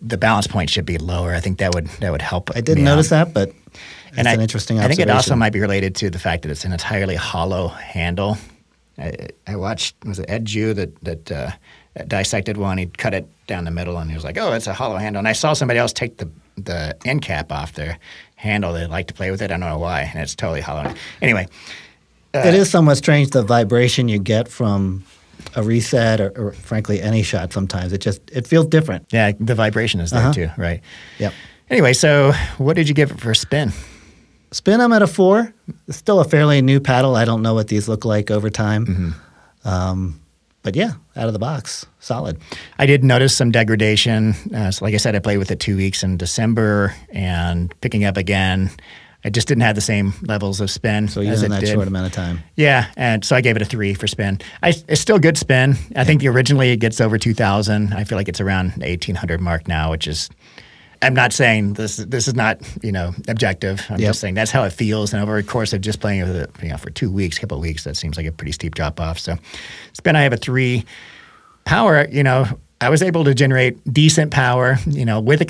the balance point should be lower. I think that would help. I didn't notice that, but it's an interesting observation. I think it also might be related to the fact that it's an entirely hollow handle. I watched, was it Ed Jew that dissected one? He cut it down the middle, and he was like, "Oh, it's a hollow handle." And I saw somebody else take the end cap off their handle. They like to play with it. I don't know why, and it's totally hollow. Anyway, it is somewhat strange the vibration you get from a reset or frankly any shot sometimes. It feels different. Yeah, the vibration is there too, right? Yep. Anyway, so what did you give it for a spin? Spin, I'm at a 4. It's still a fairly new paddle. I don't know what these look like over time. But yeah, out of the box, solid. I did notice some degradation. So like I said, I played with it 2 weeks in December and picking up again. I just didn't have the same levels of spin So as using it that did. short amount of time. Yeah, and so I gave it a 3 for spin. It's still good spin. I think originally it gets over 2,000. I feel like it's around the 1,800 mark now, which is, I'm not saying this is not, objective. I'm just saying that's how it feels. And over the course of just playing with it, for 2 weeks, couple of weeks, that seems like a pretty steep drop off. So spin, I have a 3. Power, I was able to generate decent power, with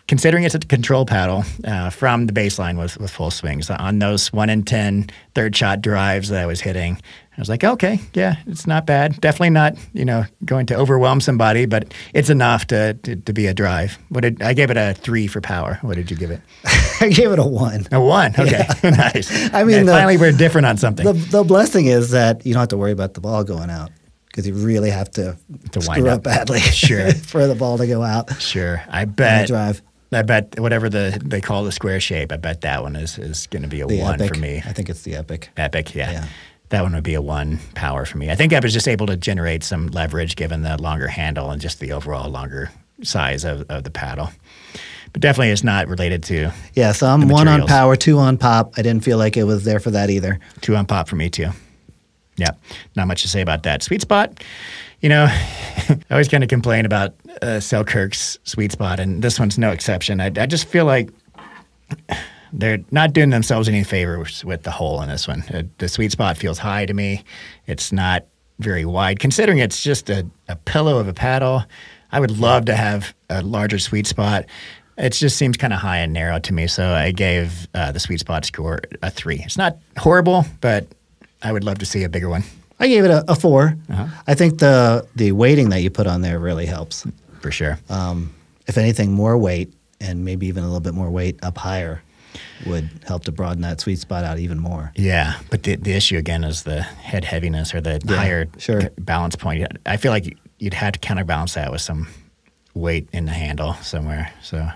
considering it's a control paddle from the baseline with full swings. On those 1 in 10 third shot drives that I was hitting, I was like, okay, yeah, it's not bad. Definitely not, going to overwhelm somebody, but it's enough to be a drive. I gave it a 3 for power. What did you give it? I gave it a 1. A 1, okay, Yeah. Nice. I mean, finally we're different on something. The blessing is that you don't have to worry about the ball going out because you really have to wind screw up up badly Sure. for the ball to go out. Sure, I on the bet. drive. I bet whatever they call the square shape, I bet that one is going to be a The 1 Epic. for me. I think it's the Epic. Epic, yeah. Yeah. That one would be a 1 power for me. I think I was just able to generate some leverage given the longer handle and just the overall longer size of the paddle. But definitely it's not related to Yeah, so I'm the 1 on materials. power, 2 on pop. I didn't feel like it was there for that either. 2 on pop for me too. Yeah, not much to say about that. Sweet spot, I always kind of complain about Selkirk's sweet spot, and this one's no exception. I just feel like they're not doing themselves any favors with the hole in this one. The sweet spot feels high to me. It's not very wide. Considering it's just a pillow of a paddle, I would love to have a larger sweet spot. It just seems kind of high and narrow to me, so I gave the sweet spot score a 3. It's not horrible, but I would love to see a bigger one. I gave it a 4. Uh-huh. I think the weighting that you put on there really helps. For sure. If anything, more weight and maybe even a little bit more weight up higher would help to broaden that sweet spot out even more. Yeah, but the issue again is the head heaviness or the higher balance point. I feel like you'd have to counterbalance that with some weight in the handle somewhere. So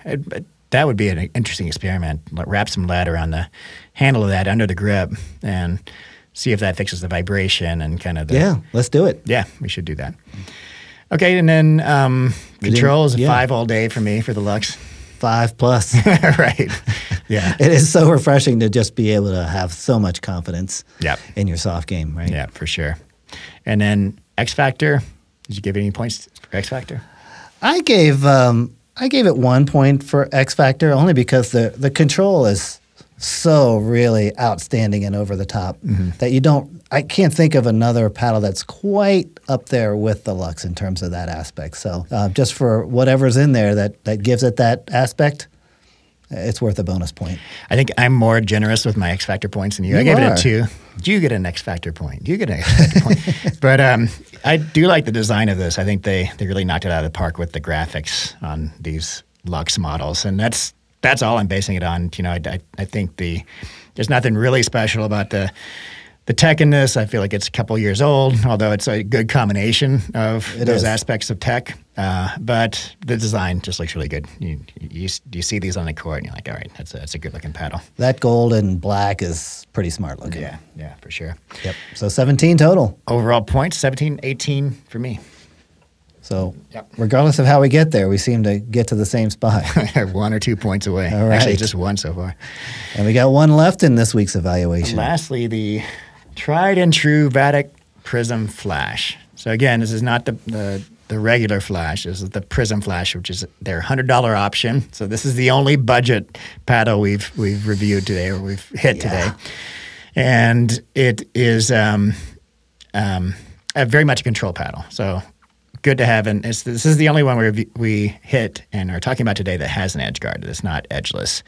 that would be an interesting experiment. Wrap some lead around the handle of that under the grip and see if that fixes the vibration and kind of the... Yeah, let's do it. Yeah, we should do that. Okay, and then control is a 5 all day for me for the Luxx. 5+. Right. Yeah. It is so refreshing to just be able to have so much confidence in your soft game, right? Yeah, for sure. And then X Factor, did you give it any points for X Factor? I gave it 1 point for X Factor only because the control is so really outstanding and over the top that I can't think of another paddle that's quite up there with the Luxx in terms of that aspect. So just for whatever's in there that gives it that aspect, it's worth a bonus point. I think I'm more generous with my X Factor points than you. I gave it a 2. You get an X Factor point. You get an X Factor point. But I do like the design of this. I think they really knocked it out of the park with the graphics on these Luxx models. And that's all I'm basing it on. I think there's nothing really special about the tech in this. I feel like it's a couple years old, although it's a good combination of those aspects of tech. But the design just looks really good. You see these on the court, and you're like, all right, that's a good looking paddle. That gold and black is pretty smart looking. Yeah, for sure. Yep. So 17 total. Overall points, 17, 18 for me. So regardless of how we get there, we seem to get to the same spot. 1 or 2 points away. All right. Actually, just 1 so far. And we got 1 left in this week's evaluation. Lastly, the tried and true Vatic Prism Flash. So again, this is not the regular Flash. This is the Prism Flash, which is their $100 option. So this is the only budget paddle we've reviewed today, or we've hit today. And it is very much a control paddle. So good to have. And this is the only one we hit and are talking about today that has an edge guard. It's not edgeless.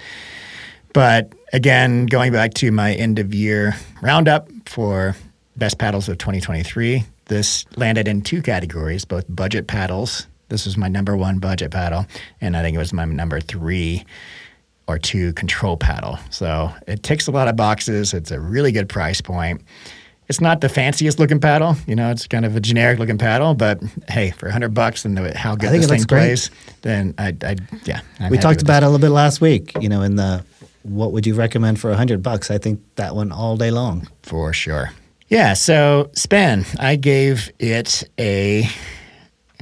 But again, going back to my end of year roundup for best paddles of 2023, this landed in 2 categories, both budget paddles. This was my number 1 budget paddle, and I think it was my number 3 or 2 control paddle. So it ticks a lot of boxes. It's a really good price point. It's not the fanciest looking paddle, you know. It's kind of a generic looking paddle, but hey, for $100 and how good this thing plays, then yeah. We talked about it a little bit last week. You know, in the what would you recommend for $100? I think that one all day long for sure. Yeah. So spin, I gave it a.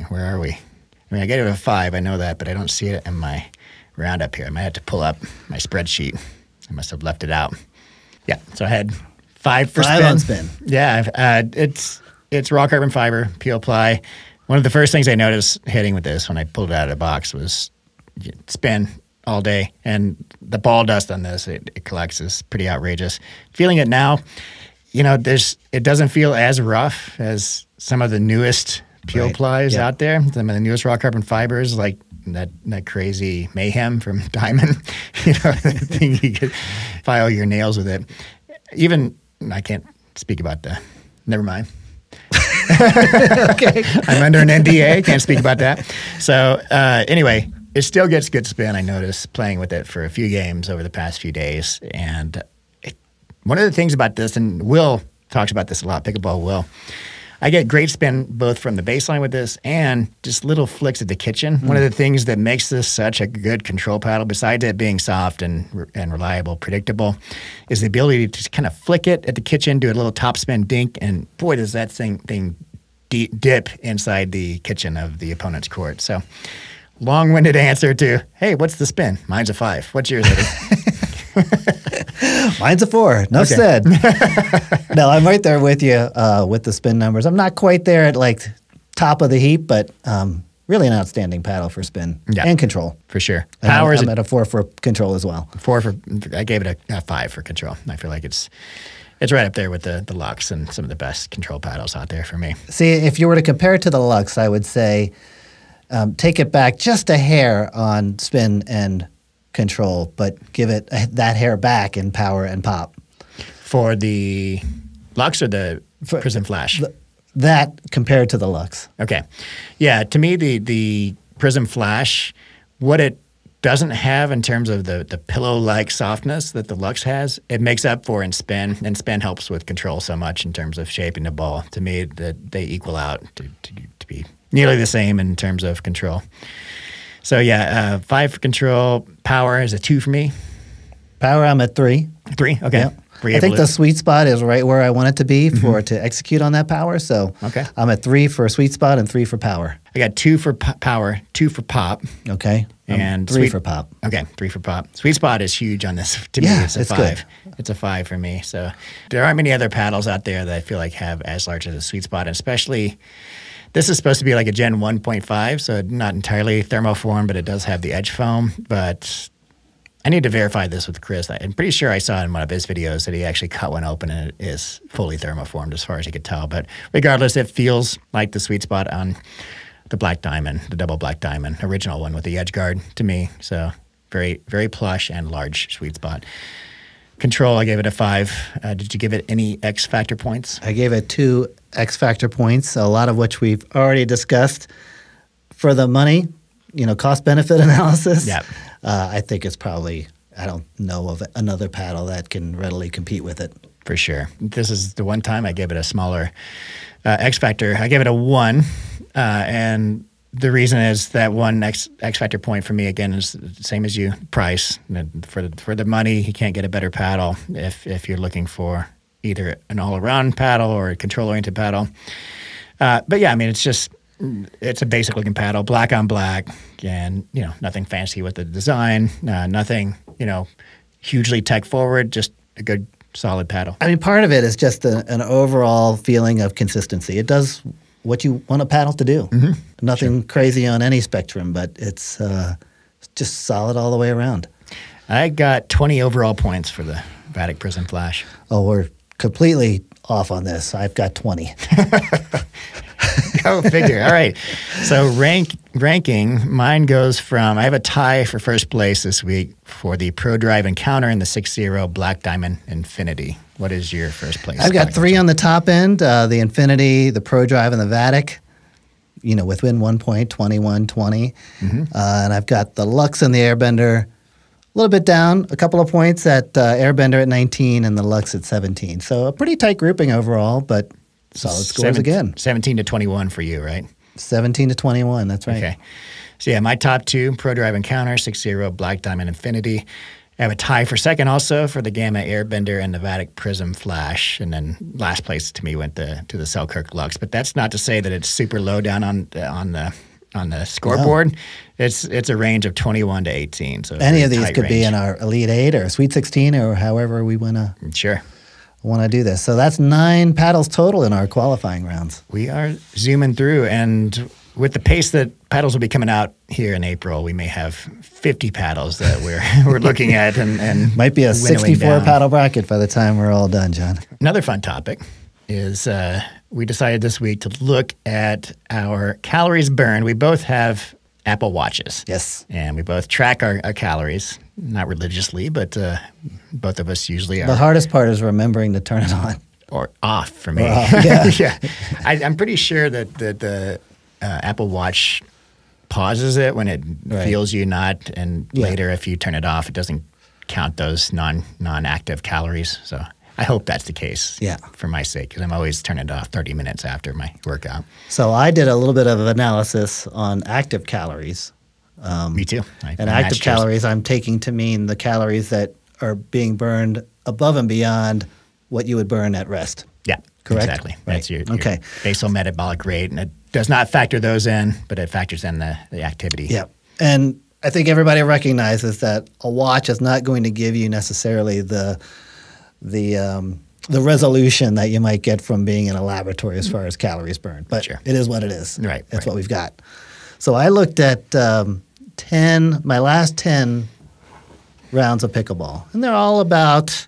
Where are we? I mean, I gave it a 5. I know that, but I don't see it in my roundup here. I might have to pull up my spreadsheet. I must have left it out. Yeah. So I had 5 for spin. 5 on spin. Yeah, it's raw carbon fiber, peel ply. One of the first things I noticed hitting with this when I pulled it out of the box was spin all day, and the ball dust on this it collects is pretty outrageous. Feeling it now, you know, it doesn't feel as rough as some of the newest peel plies out there. Some of the newest raw carbon fibers, like that crazy Mayhem from Diamond, you know, the thing you could file your nails with it. Even I can't speak about that. Never mind. Okay. I'm under an NDA. Can't speak about that. So anyway, it still gets good spin. I noticed playing with it for a few games over the past few days. And one of the things about this, and Will talks about this a lot, Pickleball Will, I get great spin both from the baseline with this and just little flicks at the kitchen. One of the things that makes this such a good control paddle, besides it being soft and reliable, predictable, is the ability to just kind of flick it at the kitchen, do a little top spin dink, and boy, does that thing dip inside the kitchen of the opponent's court. So long-winded answer to, hey, what's the spin? Mine's a 5. What's yours, Eddie? Mine's a 4. Enough said. No, I'm right there with you with the spin numbers. I'm not quite there at like top of the heap, but really an outstanding paddle for spin and control. For sure. Power I'm at a 4 for control as well. 4 for, I gave it a 5 for control. I feel like it's right up there with the Luxx and some of the best control paddles out there for me. See, if you were to compare it to the Luxx, I would say take it back just a hair on spin and control, but give it that hair back in power and pop. For the Luxx or the Prism Flash? That compared to the Luxx. Okay. Yeah, to me, the Prism Flash, what it doesn't have in terms of the pillow-like softness that the Luxx has, it makes up for in spin, and spin helps with control so much in terms of shaping the ball. To me, that they equal out to be nearly the same in terms of control. So yeah, 5 for control. Power is a 2 for me. Power, I'm at 3. 3? Okay. Yep. I think the sweet spot is right where I want it to be for it to execute on that power. So I'm at 3 for sweet spot and 3 for power. I got 2 for power, 2 for pop. Okay. And 3 for pop. Okay, 3 for pop. Sweet spot is huge on this. To me, it's a 5. Good. It's a 5 for me. So there aren't many other paddles out there that I feel like have as large as a sweet spot, and especially this is supposed to be like a Gen 1.5, so not entirely thermoform, but it does have the edge foam. But I need to verify this with Chris. I'm pretty sure I saw in one of his videos that he actually cut one open and it is fully thermoformed as far as he could tell. But regardless, it feels like the sweet spot on the Black Diamond, the double Black Diamond, original one with the edge guard to me. So very, very plush and large sweet spot. Control, I gave it a 5. Did you give it any X factor points? I gave it 2 X factor points, a lot of which we've already discussed. For the money, you know, cost benefit analysis. Yeah. I think it's probably, I don't know of another paddle that can readily compete with it. For sure. This is the one time I gave it a smaller X factor. I gave it a 1, and the reason is that one X factor point for me, again, is the same as you, price. For the money, you can't get a better paddle if you're looking for either an all-around paddle or a control-oriented paddle. But yeah, I mean, it's a basic-looking paddle, black on black, and, you know, nothing fancy with the design, nothing, you know, hugely tech-forward, just a good, solid paddle. I mean, part of it is just an overall feeling of consistency. It does what you want a paddle to do. Nothing crazy on any spectrum, but it's just solid all the way around. I got 20 overall points for the Vatic Prism Flash. Oh, we're completely off on this. I've got 20. Go figure. All right. So ranking, mine goes from, I have a tie for first place this week for the ProDrive Encounter and the 6.0 Black Diamond Infinity. What is your first place? I've got 3 on the top end, the Infinity, the ProDrive, and the Vatic, you know, within 1 point, 21, 20. And I've got the Luxx and the Airbender little bit down, a couple of points at Airbender at 19 and the Luxx at 17. So a pretty tight grouping overall, but solid scores again. 17 to 21 for you, right? 17 to 21, that's right. Okay. So yeah, my top two, ProDrive Encounter, 6-0 Black Diamond Infinity. I have a tie for second also for the Gamma Airbender and the Vatic Prism Flash. And then last place to me went to the Selkirk Luxx. But that's not to say that it's super low down on the scoreboard. No. It's a range of 21 to 18. So any of these could be in our Elite 8 or Sweet 16 or however we want to do this. So that's 9 paddles total in our qualifying rounds. We are zooming through, and with the pace that paddles will be coming out here in April, we may have 50 paddles that we're looking at, and might be a 64 paddle bracket by the time we're all done, John. Another fun topic is we decided this week to look at our calories burned. We both have Apple Watches. Yes. And we both track our calories, not religiously, but both of us usually are. The hardest part is remembering to turn it on. Or off for me. Yeah. Yeah. I'm pretty sure that the Apple Watch pauses it when it feels you not, and later if you turn it off, it doesn't count those non-active calories. So I hope that's the case for my sake, because I'm always turning it off 30 minutes after my workout. So I did a little bit of analysis on active calories. Me too. And active calories I'm taking to mean the calories that are being burned above and beyond what you would burn at rest. Yeah, correct? Exactly. Right. That's your basal metabolic rate, and it does not factor those in, but it factors in the activity. Yeah. And I think everybody recognizes that a watch is not going to give you necessarily the resolution that you might get from being in a laboratory as far as calories burned. But it is what it is. Right. That's what we've got. So I looked at my last 10 rounds of pickleball, and they're all about,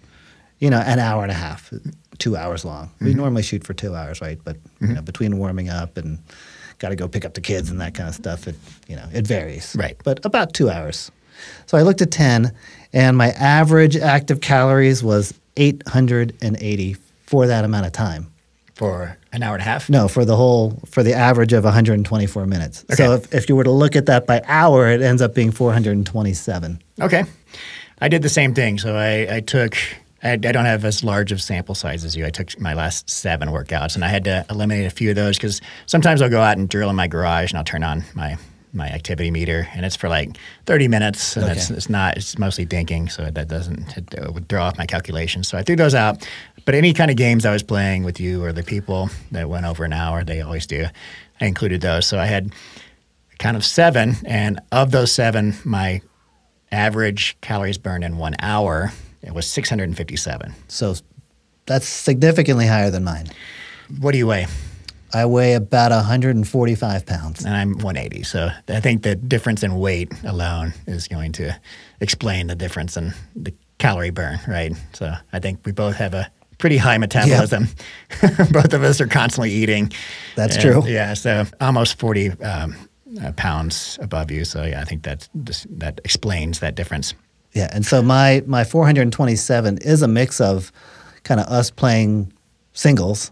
an hour and a half, 2 hours long. We normally shoot for 2 hours, right? But between warming up and got to go pick up the kids and that kind of stuff, it varies. Right. But about 2 hours. So I looked at 10, and my average active calories was 880 for that amount of time. For an hour and a half? No, for the average of 124 minutes. Okay. So if you were to look at that by hour, it ends up being 427. Okay. I did the same thing. So I don't have as large of sample size as you. I took my last 7 workouts, and I had to eliminate a few of those because sometimes I'll go out and drill in my garage, and I'll turn on my activity meter, and it's for like 30 minutes, and it's mostly thinking, so it would throw off my calculations. So I threw those out. But any kind of games I was playing with you or the people that went over an hour, they always do, I included those. So I had a count of 7, and of those 7, my average calories burned in 1 hour, it was 657. So that's significantly higher than mine. What do you weigh? I weigh about 145 pounds. And I'm 180. So I think the difference in weight alone is going to explain the difference in the calorie burn, right? So I think we both have a pretty high metabolism. Yep. Both of us are constantly eating. That's true. Yeah, so almost 40 pounds above you. So yeah, I think that explains that difference. Yeah, and so my 427 is a mix of kind of us playing singles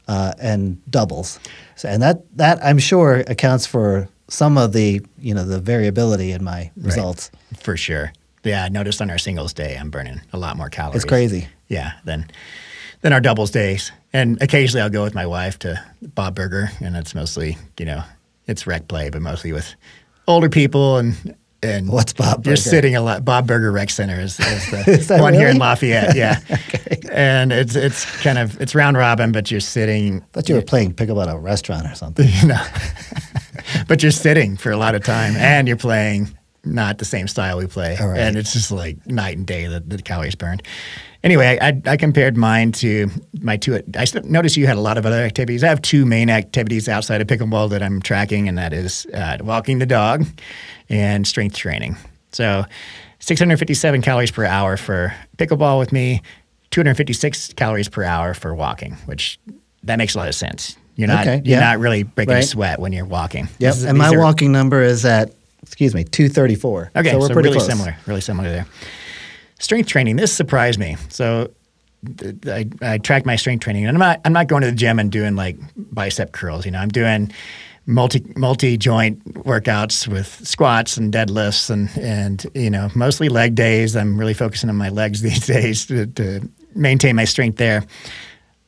and doubles. So, and that I'm sure accounts for some of the the variability in my results. Right. For sure. Yeah, I noticed on our singles day I'm burning a lot more calories. It's crazy. Yeah, than our doubles days. And occasionally I'll go with my wife to Bob Burger, and it's mostly, it's rec play, but mostly with older people and what's Bob Burger? You're sitting a lot. Bob Burger Rec Center is the one here in Lafayette. Yeah. Okay. And it's round robin, but you're sitting. I thought you were playing pickleball at a restaurant or something. But you're sitting for a lot of time, and you're playing not the same style we play. Right. And it's just like night and day, the calories burned. Anyway, I compared mine to my 2. I noticed you had a lot of other activities. I have 2 main activities outside of pickleball that I'm tracking, and that is walking the dog and strength training. So 657 calories per hour for pickleball with me, 256 calories per hour for walking, which that makes a lot of sense. You're not really breaking a sweat when you're walking. Yep. And my walking number is at 234. Okay, so we're pretty really close. Really similar there. Strength training, this surprised me. So I track my strength training, and I'm not going to the gym and doing like bicep curls. I'm doing multi joint workouts with squats and deadlifts and mostly leg days. I'm really focusing on my legs these days to maintain my strength there.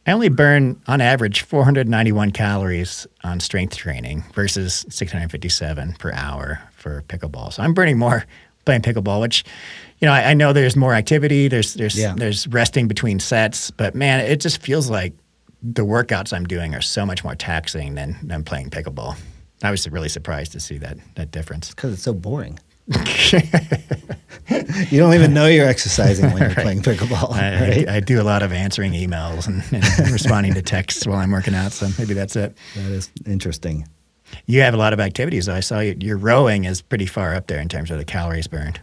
I only burn on average 491 calories on strength training versus 657 per hour for pickleball. So I'm burning more playing pickleball, which I know there's more activity. There's resting between sets, but man, it just feels like the workouts I'm doing are so much more taxing than playing pickleball. I was really surprised to see that difference. Because it's so boring. You don't even know you're exercising when you're playing pickleball. I do a lot of answering emails and responding to texts while I'm working out, so maybe that's it. That is interesting. You have a lot of activities, though. I saw your rowing is pretty far up there in terms of the calories burned.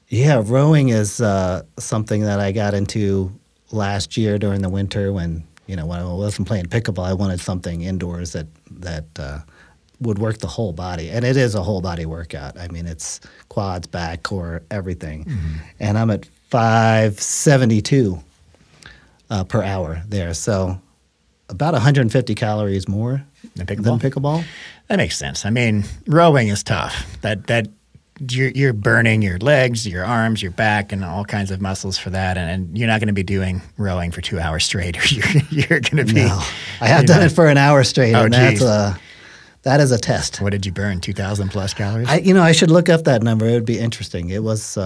Yeah, rowing is something that I got into last year during the winter when I wasn't playing pickleball. I wanted something indoors that would work the whole body. And it is a whole body workout. I mean, it's quads, back, core, everything. Mm-hmm. And I'm at 572 per hour there. So about 150 calories more than pickleball. That makes sense. I mean, rowing is tough. That you're burning your legs, your arms, your back, and all kinds of muscles for that. And you're not going to be doing rowing for 2 hours straight. Or you're going to be. No, I have done it for an hour straight, and that is a test. What did you burn? 2,000 plus calories? I should look up that number. It would be interesting. It was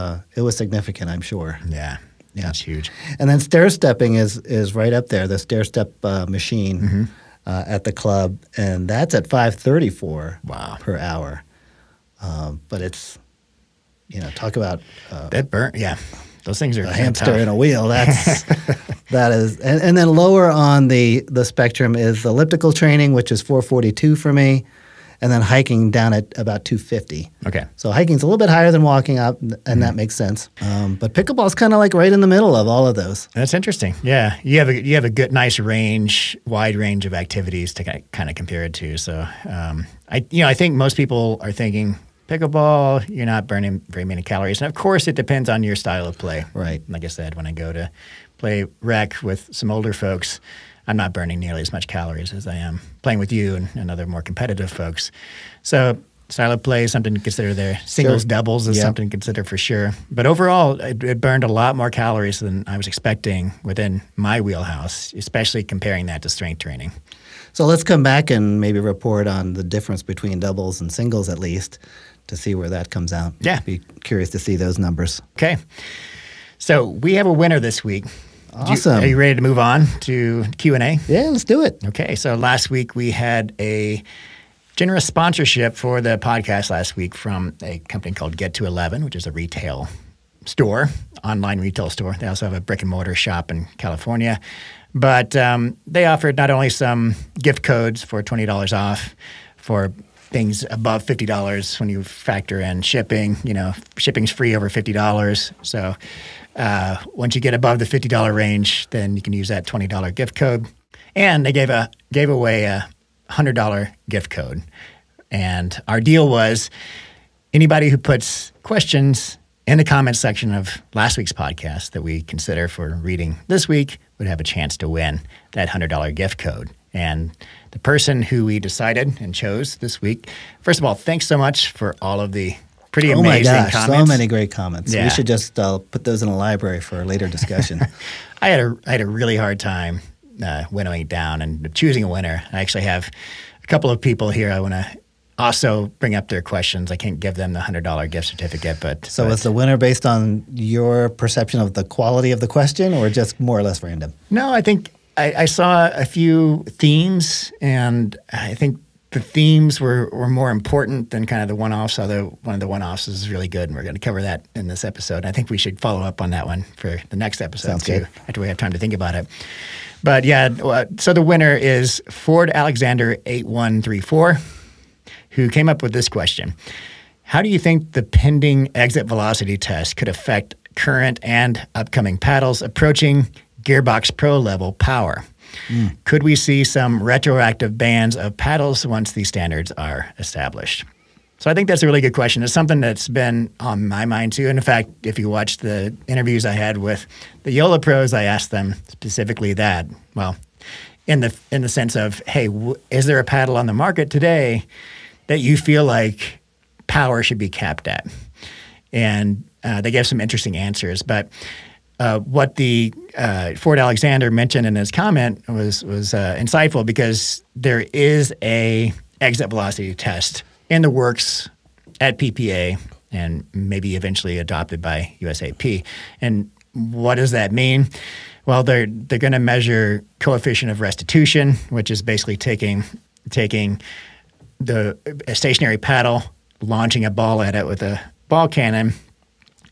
significant, I'm sure. Yeah, that's huge. And then stair stepping is right up there. The stair step machine at the club, and that's at 534 per hour. But it's, talk about that burn. Yeah, those things are a hamster in a wheel. That is, and then lower on the spectrum is elliptical training, which is 442 for me, and then hiking down at about 250. Okay, so hiking's a little bit higher than walking up, and that makes sense. But pickleball is kind of like right in the middle of all of those. That's interesting. Yeah, you have a good, nice wide range of activities to kind of compare it to. So, I think most people are thinking, pickleball, you're not burning very many calories. And of course, it depends on your style of play. Right. Like I said, when I go to play rec with some older folks, I'm not burning nearly as much calories as I am playing with you and other more competitive folks. So style of play is something to consider there. Singles, doubles is something to consider for sure. But overall, it burned a lot more calories than I was expecting within my wheelhouse, especially comparing that to strength training. So let's come back and maybe report on the difference between doubles and singles at least, to see where that comes out. Yeah. Be curious to see those numbers. Okay. So we have a winner this week. Awesome. Are you ready to move on to Q&A? Yeah, let's do it. Okay. So last week we had a generous sponsorship for the podcast last week from a company called Get to 11, which is a retail store, online retail store. They also have a brick and mortar shop in California. But they offered not only some gift codes for $20 off for things above $50 when you factor in shipping. Shipping's free over $50. So once you get above the $50 range, then you can use that $20 gift code. And they gave away a $100 gift code. And our deal was anybody who puts questions in the comments section of last week's podcast that we consider for reading this week would have a chance to win that $100 gift code. And the person who we decided and chose this week, first of all, thanks so much for all of the pretty amazing comments. So many great comments. Yeah. We should just put those in a library for a later discussion. I had a really hard time winnowing it down and choosing a winner. I actually have a couple of people here I want to also bring up their questions. I can't give them the $100 gift certificate, but was the winner based on your perception of the quality of the question, or just more or less random? No, I think I saw a few themes, and I think the themes were more important than kind of the one-offs, although one of the one-offs is really good, and we're going to cover that in this episode. I think we should follow up on that one for the next episode, Sounds good. After we have time to think about it. But yeah, so the winner is Ford Alexander 8134, who came up with this question. How do you think the pending exit velocity test could affect current and upcoming paddles approaching Gearbox Pro level power? Could we see some retroactive bans of paddles once these standards are established? So I think that's a really good question. It's something that's been on my mind too. And in fact, if you watch the interviews I had with the Joola pros, I asked them specifically that. Well, in the sense of, hey, is there a paddle on the market today that you feel like power should be capped at? And they gave some interesting answers. But what the Ford Alexander mentioned in his comment was insightful, because there is a exit velocity test in the works at PPA and maybe eventually adopted by USAP. And what does that mean? Well, they're going to measure coefficient of restitution, which is basically taking a stationary paddle, launching a ball at it with a ball cannon,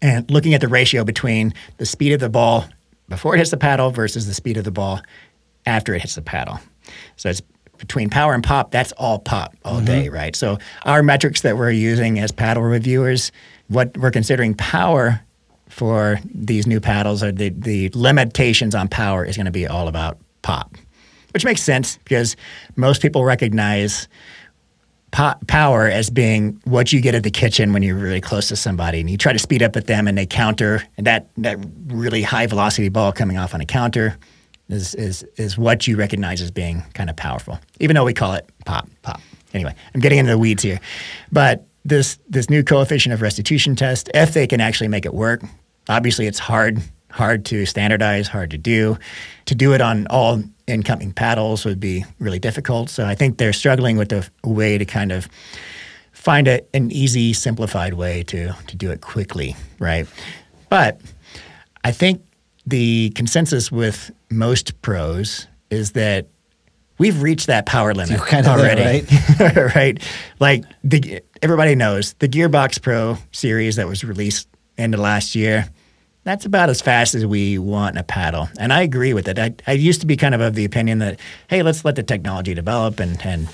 and looking at the ratio between the speed of the ball before it hits the paddle versus the speed of the ball after it hits the paddle. So it's between power and pop. That's all pop all day, right? So our metrics that we're using as paddle reviewers, what we're considering power for these new paddles, or the limitations on power, is going to be all about pop, which makes sense because most people recognize power as being what you get at the kitchen when you're really close to somebody and you try to speed up at them and they counter, and that really high velocity ball coming off on a counter is what you recognize as being kind of powerful, even though we call it pop. Anyway, I'm getting into the weeds here. But this new coefficient of restitution test, if they can actually make it work, obviously it's hard to standardize, hard to do. To do it on all incoming paddles would be really difficult. So I think they're struggling with a way to kind of find an easy, simplified way to do it quickly, right? But I think the consensus with most pros is that we've reached that power limit already, there, right? Right? Like everybody knows the Gearbox Pro series that was released end of last year. That's about as fast as we want in a paddle. And I agree with it. I used to be kind of the opinion that, hey, let's let the technology develop and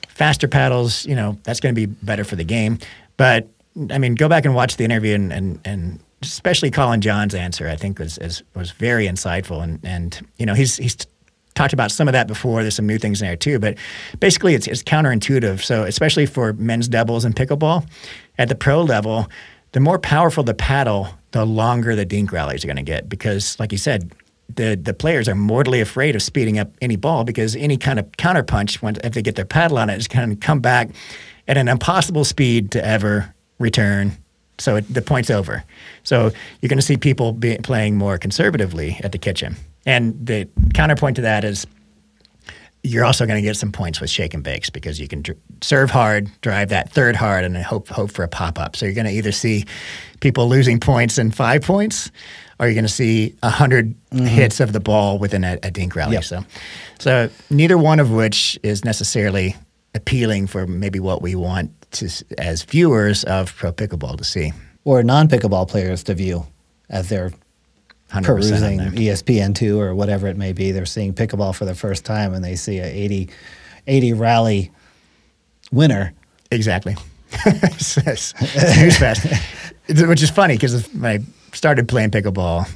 faster paddles, that's going to be better for the game. But, I mean, go back and watch the interview and especially Collin John's answer, I think was very insightful. And he's talked about some of that before. There's some new things in there too. But basically it's counterintuitive. So especially for men's doubles and pickleball, at the pro level, the more powerful the paddle, the longer the dink rallies are going to get, because, like you said, the players are mortally afraid of speeding up any ball, because any kind of counterpunch, if they get their paddle on it, is going to come back at an impossible speed to ever return. So the point's over. So you're going to see people playing more conservatively at the kitchen. And the counterpoint to that is you're also going to get some points with shake and bakes, because you can serve hard, drive that third hard, and then hope for a pop-up. So you're going to either see people losing points in 5 points, or you're going to see 100 hits of the ball within a dink rally. Yep. So neither one of which is necessarily appealing for maybe what we want to, as viewers of pro pickleball, to see. Or non-pickleball players to view as they're perusing ESPN2 or whatever it may be. They're seeing pickleball for the first time and they see a 80 rally winner. Exactly. It's news fast. Which is funny, because when I started playing pickleball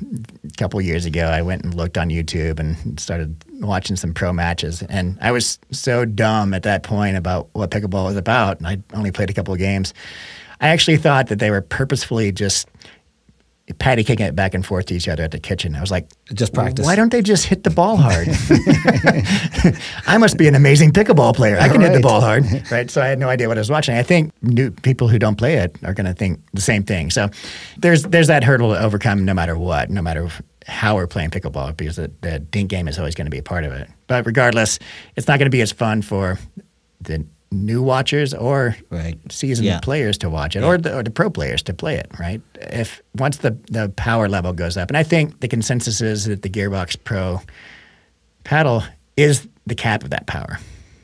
a couple of years ago, I went and looked on YouTube and started watching some pro matches. And I was so dumb at that point about what pickleball was about. And I only played a couple of games. I actually thought that they were purposefully just patty kicking it back and forth to each other at the kitchen. I was like, just practice. Why don't they just hit the ball hard? I must be an amazing pickleball player. I can hit the ball hard, right? So I had no idea what I was watching. I think new people who don't play it are going to think the same thing. So there's that hurdle to overcome no matter what, no matter how we're playing pickleball, because the dink game is always going to be a part of it. But regardless, it's not going to be as fun for the new watchers or seasoned players to watch it, or the pro players to play it, right? If once the power level goes up, and I think the consensus is that the Gearbox Pro paddle is the cap of that power.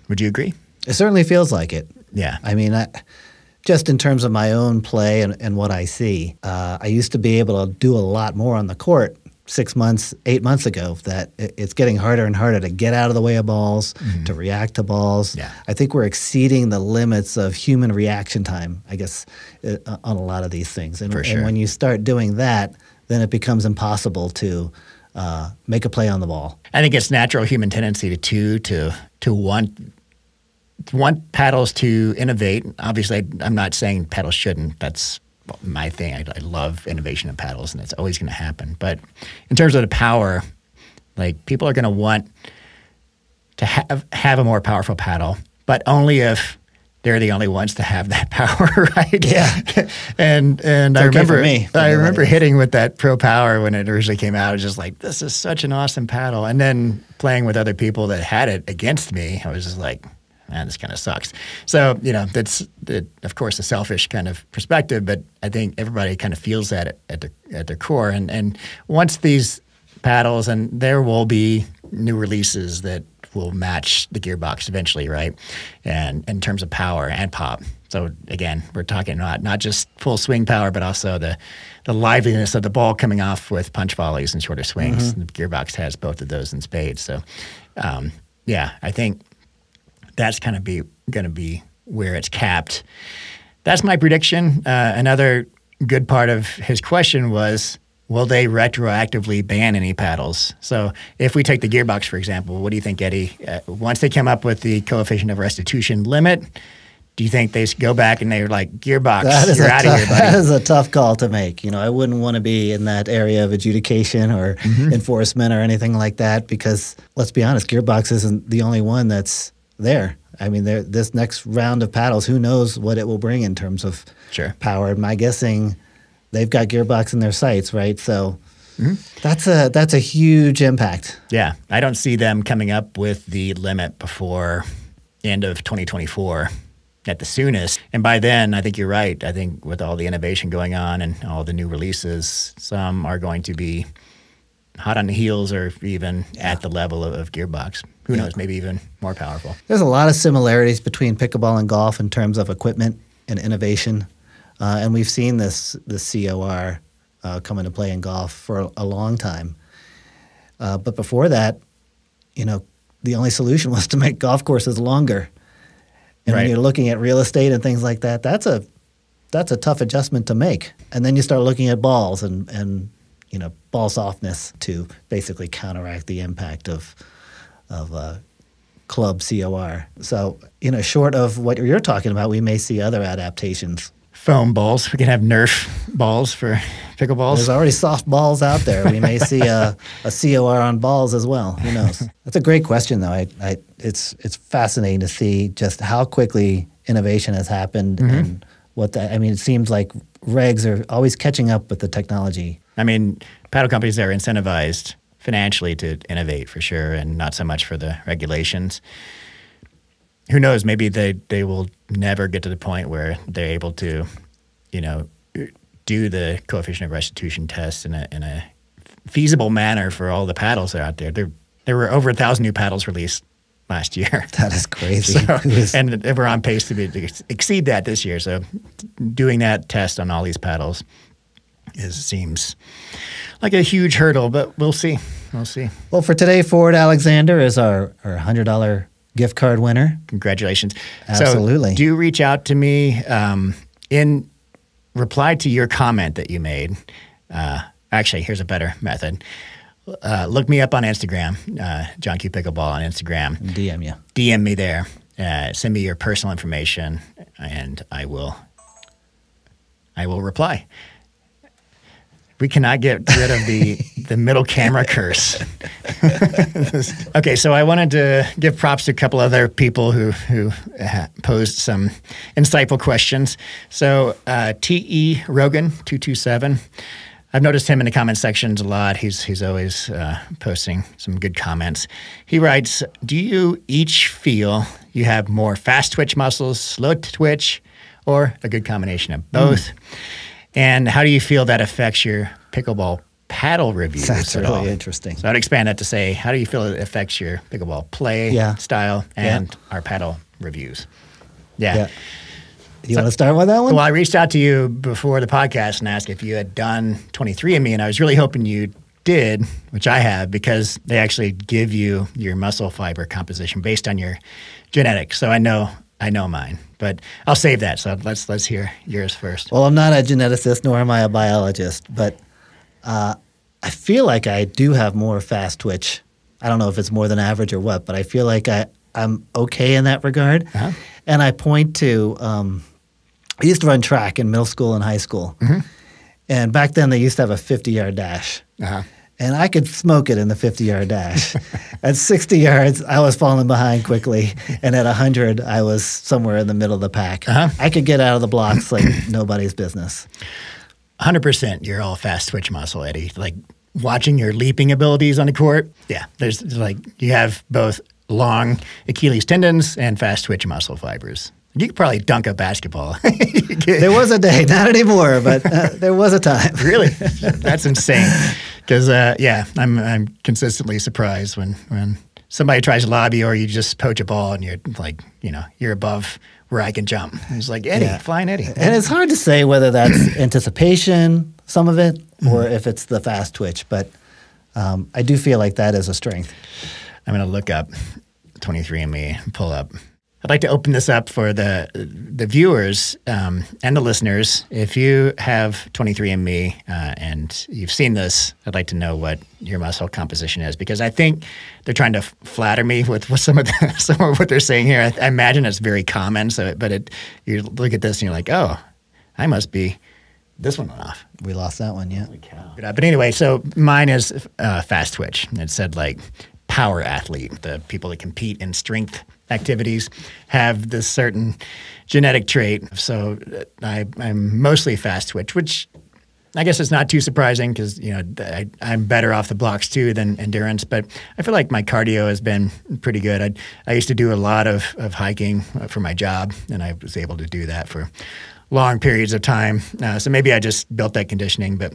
Would you agree? It certainly feels like it. Yeah. I mean, just in terms of my own play and what I see, I used to be able to do a lot more on the court 6 months, 8 months ago, that it's getting harder and harder to get out of the way of balls, to react to balls. Yeah. I think we're exceeding the limits of human reaction time, I guess, on a lot of these things. And, and when you start doing that, then it becomes impossible to make a play on the ball. I think it's natural human tendency to want paddles to innovate. Obviously, I'm not saying paddles shouldn't. That's my thing. I love innovation in paddles, and it's always going to happen. But in terms of the power, like, people are going to want to have a more powerful paddle, but only if they're the only ones to have that power, right? Yeah. and It's I okay for remember me. I remember hitting with that Pro Power when it originally came out. I was just like, this is such an awesome paddle. And then playing with other people that had it against me, I was just like, man, this kind of sucks. So, that's of course a selfish kind of perspective, but I think everybody kind of feels that at their core. And once these paddles, and there will be new releases that will match the gearbox eventually, right? And in terms of power and pop. So again, we're talking not just full swing power, but also the liveliness of the ball coming off with punch volleys and shorter swings. The gearbox has both of those in spades. So I think that's kind of going to be where it's capped. That's my prediction. Another good part of his question was, will they retroactively ban any paddles? So if we take the gearbox, for example, what do you think, Eddie? Once they come up with the coefficient of restitution limit, do you think they go back and they're like, gearbox, you're out of here, buddy? That is a tough call to make. I wouldn't want to be in that area of adjudication or enforcement or anything like that, because let's be honest, gearbox isn't the only one that's there. I mean, this next round of paddles, who knows what it will bring in terms of power. My guessing, they've got gearbox in their sights, right? So that's a huge impact. Yeah, I don't see them coming up with the limit before end of 2024 at the soonest. And by then, I think you're right. I think with all the innovation going on and all the new releases, some are going to be hot on the heels or even at the level of gearbox. Who knows, maybe even more powerful. There's a lot of similarities between pickleball and golf in terms of equipment and innovation. And we've seen this COR come into play in golf for a long time. But before that, the only solution was to make golf courses longer. And when you're looking at real estate and things like that, that's a tough adjustment to make. And then you start looking at balls and ball softness to basically counteract the impact of club COR. So, short of what you're talking about, we may see other adaptations. Foam balls. We can have Nerf balls for pickleballs. There's already soft balls out there. We may see a COR on balls as well. Who knows? That's a great question, though. It's fascinating to see just how quickly innovation has happened and it seems like regs are always catching up with the technology. I mean, paddle companies are incentivized financially to innovate for sure, and not so much for the regulations. Who knows? Maybe they will never get to the point where they're able to, do the coefficient of restitution test in a feasible manner for all the paddles that are out there. There were over 1,000 new paddles released last year. That is crazy. And we're on pace to exceed that this year. So doing that test on all these paddles seems like a huge hurdle, but we'll see. We'll see. Well, for today, Ford Alexander is our $100 gift card winner. Congratulations. Absolutely. So do reach out to me in reply to your comment that you made. Actually, here's a better method. Look me up on Instagram, Johnkew Pickleball on Instagram. DM you. DM me there. Send me your personal information, and I will reply. We cannot get rid of the middle camera curse. Okay, so I wanted to give props to a couple other people who posed some insightful questions. So T.E. Rogan 227. I've noticed him in the comment sections a lot. He's always posting some good comments. He writes, do you each feel you have more fast twitch muscles, slow twitch, or a good combination of both? And how do you feel that affects your pickleball paddle reviews? That's at really all? interesting. So I'd expand that to say, how do you feel it affects your pickleball play style and our paddle reviews? Yeah. You want to start with that one? Well, I reached out to you before the podcast and asked if you had done 23andMe, and I was really hoping you did, which I have, because they actually give you your muscle fiber composition based on your genetics. So I know mine, but I'll save that. So let's hear yours first. Well, I'm not a geneticist, nor am I a biologist, but I feel like I do have more fast twitch. I don't know if it's more than average or what, but I feel like I'm okay in that regard. Uh-huh. And I point to, I used to run track in middle school and high school. Mm-hmm. And back then they used to have a 50-yard dash. Uh-huh. and I could smoke it in the 50-yard dash. At 60 yards, I was falling behind quickly, and at 100, I was somewhere in the middle of the pack. I could get out of the blocks like nobody's business. 100%, you're all fast twitch muscle, Eddie. Like watching your leaping abilities on the court. Yeah, there's like you have both long Achilles tendons and fast twitch muscle fibers. You could probably dunk a basketball. There was a day, not anymore, but there was a time. Really? That's insane. Because, I'm consistently surprised when somebody tries to lob you or you just poach a ball and you're like, you're above where I can jump. It's like, Eddie, flying Eddie. And it's hard to say whether that's anticipation, some of it, or if it's the fast twitch. But I do feel like that is a strength. I'm going to look up 23andMe and pull up. I'd like to open this up for the viewers and the listeners. If you have 23andMe and you've seen this, I'd like to know what your muscle composition is, because I think they're trying to flatter me with some of what they're saying here. I imagine it's very common. You look at this and you're like, oh, I must be this one off. We lost that one, yeah. Holy cow. But anyway, so mine is fast twitch. It said like power athlete, the people that compete in strength activities have this certain genetic trait. So I'm mostly fast twitch, which I guess is not too surprising because, I'm better off the blocks too than endurance. But I feel like my cardio has been pretty good. I used to do a lot of hiking for my job, and I was able to do that for long periods of time. So maybe I just built that conditioning. But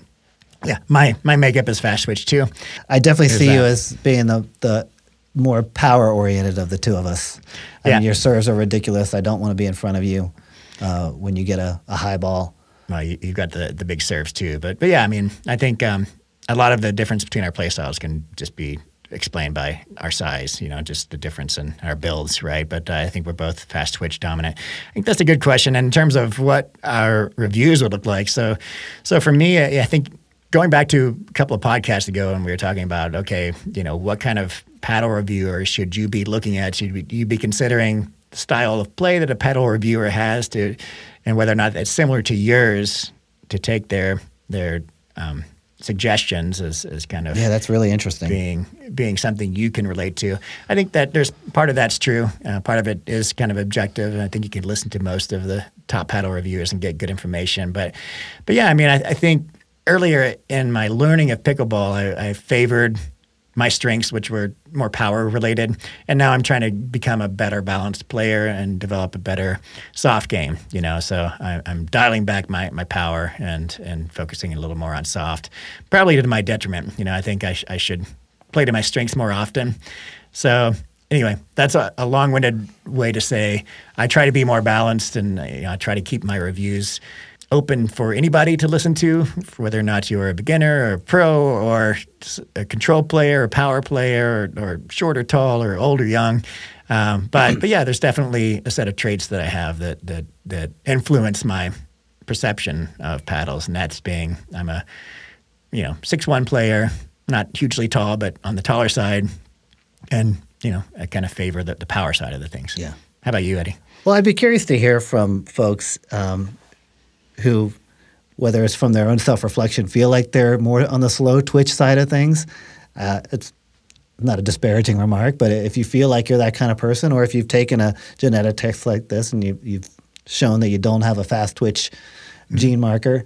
yeah, my makeup is fast twitch too. I definitely see you as being the more power-oriented of the two of us. I mean, your serves are ridiculous. I don't want to be in front of you when you get a high ball. Well, you've got the big serves too. But yeah, I mean, I think a lot of the difference between our play styles can just be explained by our size, just the difference in our builds, right? But I think we're both fast twitch dominant. I think that's a good question. And in terms of what our reviews would look like, so for me, I think going back to a couple of podcasts ago, and we were talking about, okay, what kind of paddle reviewer should you be looking at? Should you be considering the style of play that a paddle reviewer has and whether or not it's similar to yours to take their suggestions as kind of that's really interesting being something you can relate to. I think that there's part of that's true. Part of it is kind of objective, and I think you can listen to most of the top paddle reviewers and get good information. But yeah, I mean, I think earlier in my learning of pickleball, I favored my strengths, which were more power related. And now I'm trying to become a better balanced player and develop a better soft game, So I'm dialing back my power and focusing a little more on soft, probably to my detriment. I think I should play to my strengths more often. So anyway, that's a long-winded way to say I try to be more balanced, and I try to keep my reviews open for anybody to listen to, whether or not you're a beginner or a pro or a control player or power player or short or tall or old or young. But yeah, there's definitely a set of traits that I have that influence my perception of paddles, and that's being I'm a 6'1" player, not hugely tall, but on the taller side, and I kind of favor the power side of the things. Yeah. How about you, Eddie? Well, I'd be curious to hear from folks who, whether it's from their own self-reflection, feel like they're more on the slow twitch side of things. It's not a disparaging remark, but if you feel like you're that kind of person, or if you've taken a genetic test like this and you've shown that you don't have a fast twitch gene marker,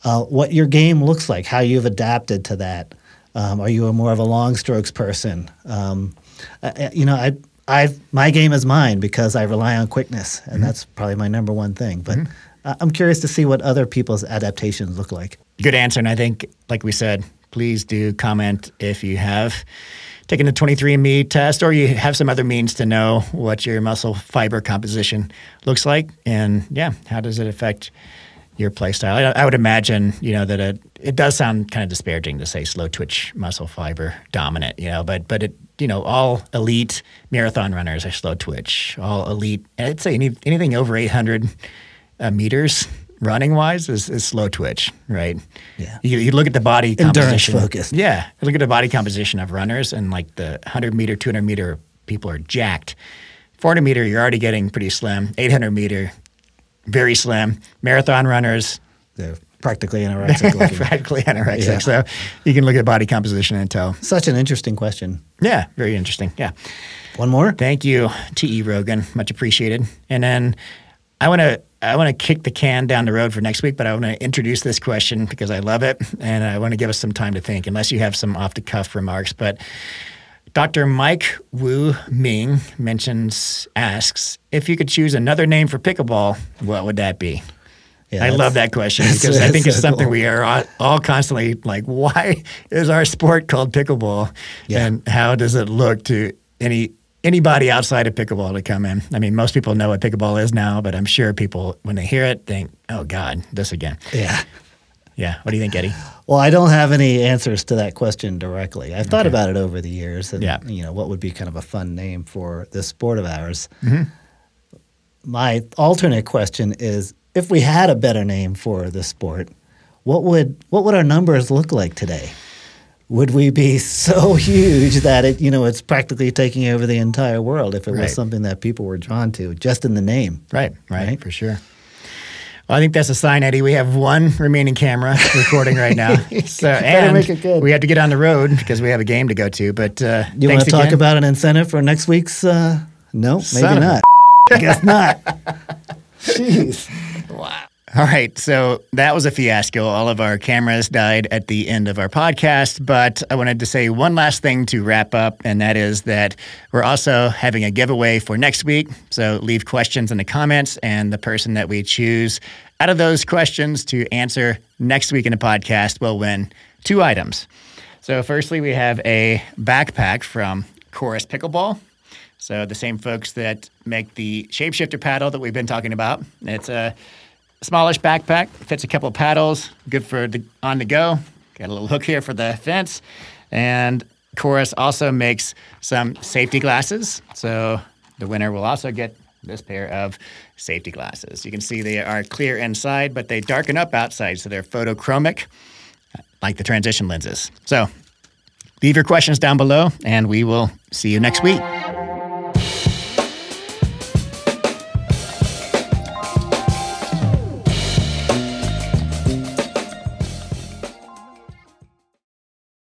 what your game looks like, how you've adapted to that. Are you more of a long strokes person? My game is mine because I rely on quickness, and that's probably my number one thing. But I'm curious to see what other people's adaptations look like. Good answer. And I think, like we said, please do comment if you have taken the 23andMe test or you have some other means to know what your muscle fiber composition looks like. And yeah, how does it affect your play style? I would imagine, that it does sound kind of disparaging to say slow twitch muscle fiber dominant, but it, all elite marathon runners are slow twitch. All elite, I'd say anything over 800 meters running wise is slow twitch, right? Yeah. You look at the body composition. Endurance focused. Yeah. You look at the body composition of runners, and like the 100 meter, 200 meter people are jacked. 400 meter, you're already getting pretty slim. 800 meter, very slim. Marathon runners, They're practically anorexic looking. Practically anorexic. Yeah. So you can look at body composition and tell. Such an interesting question. Yeah, very interesting. Yeah. One more? Thank you, T.E. Rogan. Much appreciated. And then I want to kick the can down the road for next week, but I want to introduce this question because I love it, and I want to give us some time to think, unless you have some off-the-cuff remarks. But Dr. Mike Wu Ming asks, if you could choose another name for pickleball, what would that be? Yeah, I love that question because I think it's something we are all constantly like, why is our sport called pickleball? Yeah. And how does it look to anybody outside of pickleball to come in? I mean, most people know what pickleball is now, but I'm sure people, when they hear it, think, oh, God, this again. Yeah. Yeah. What do you think, Eddie? Well, I don't have any answers to that question directly. I've thought about it over the years, and what would be kind of a fun name for this sport of ours. Mm-hmm. My alternate question is, if we had a better name for this sport, what would our numbers look like today? Would we be so huge that it's practically taking over the entire world if it was something that people were drawn to just in the name? Right, for sure. Well, I think that's a sign, Eddie. We have one remaining camera recording right now. So, and make it good. We have to get on the road because we have a game to go to. But you want to talk about an incentive for next week's? No, maybe not. I guess not. Jeez. Wow. All right. So that was a fiasco. All of our cameras died at the end of our podcast. But I wanted to say one last thing to wrap up, and that is that we're also having a giveaway for next week. So leave questions in the comments, and the person that we choose out of those questions to answer next week in the podcast will win 2 items. So firstly, we have a backpack from Chorus Pickleball. So the same folks that make the shapeshifter paddle that we've been talking about. It's a smallish backpack, fits a couple of paddles, good for on the go. Got a little hook here for the fence. And Chorus also makes some safety glasses. So the winner will also get this pair of safety glasses. You can see they are clear inside, but they darken up outside. So they're photochromic, like the transition lenses. So leave your questions down below, and we will see you next week.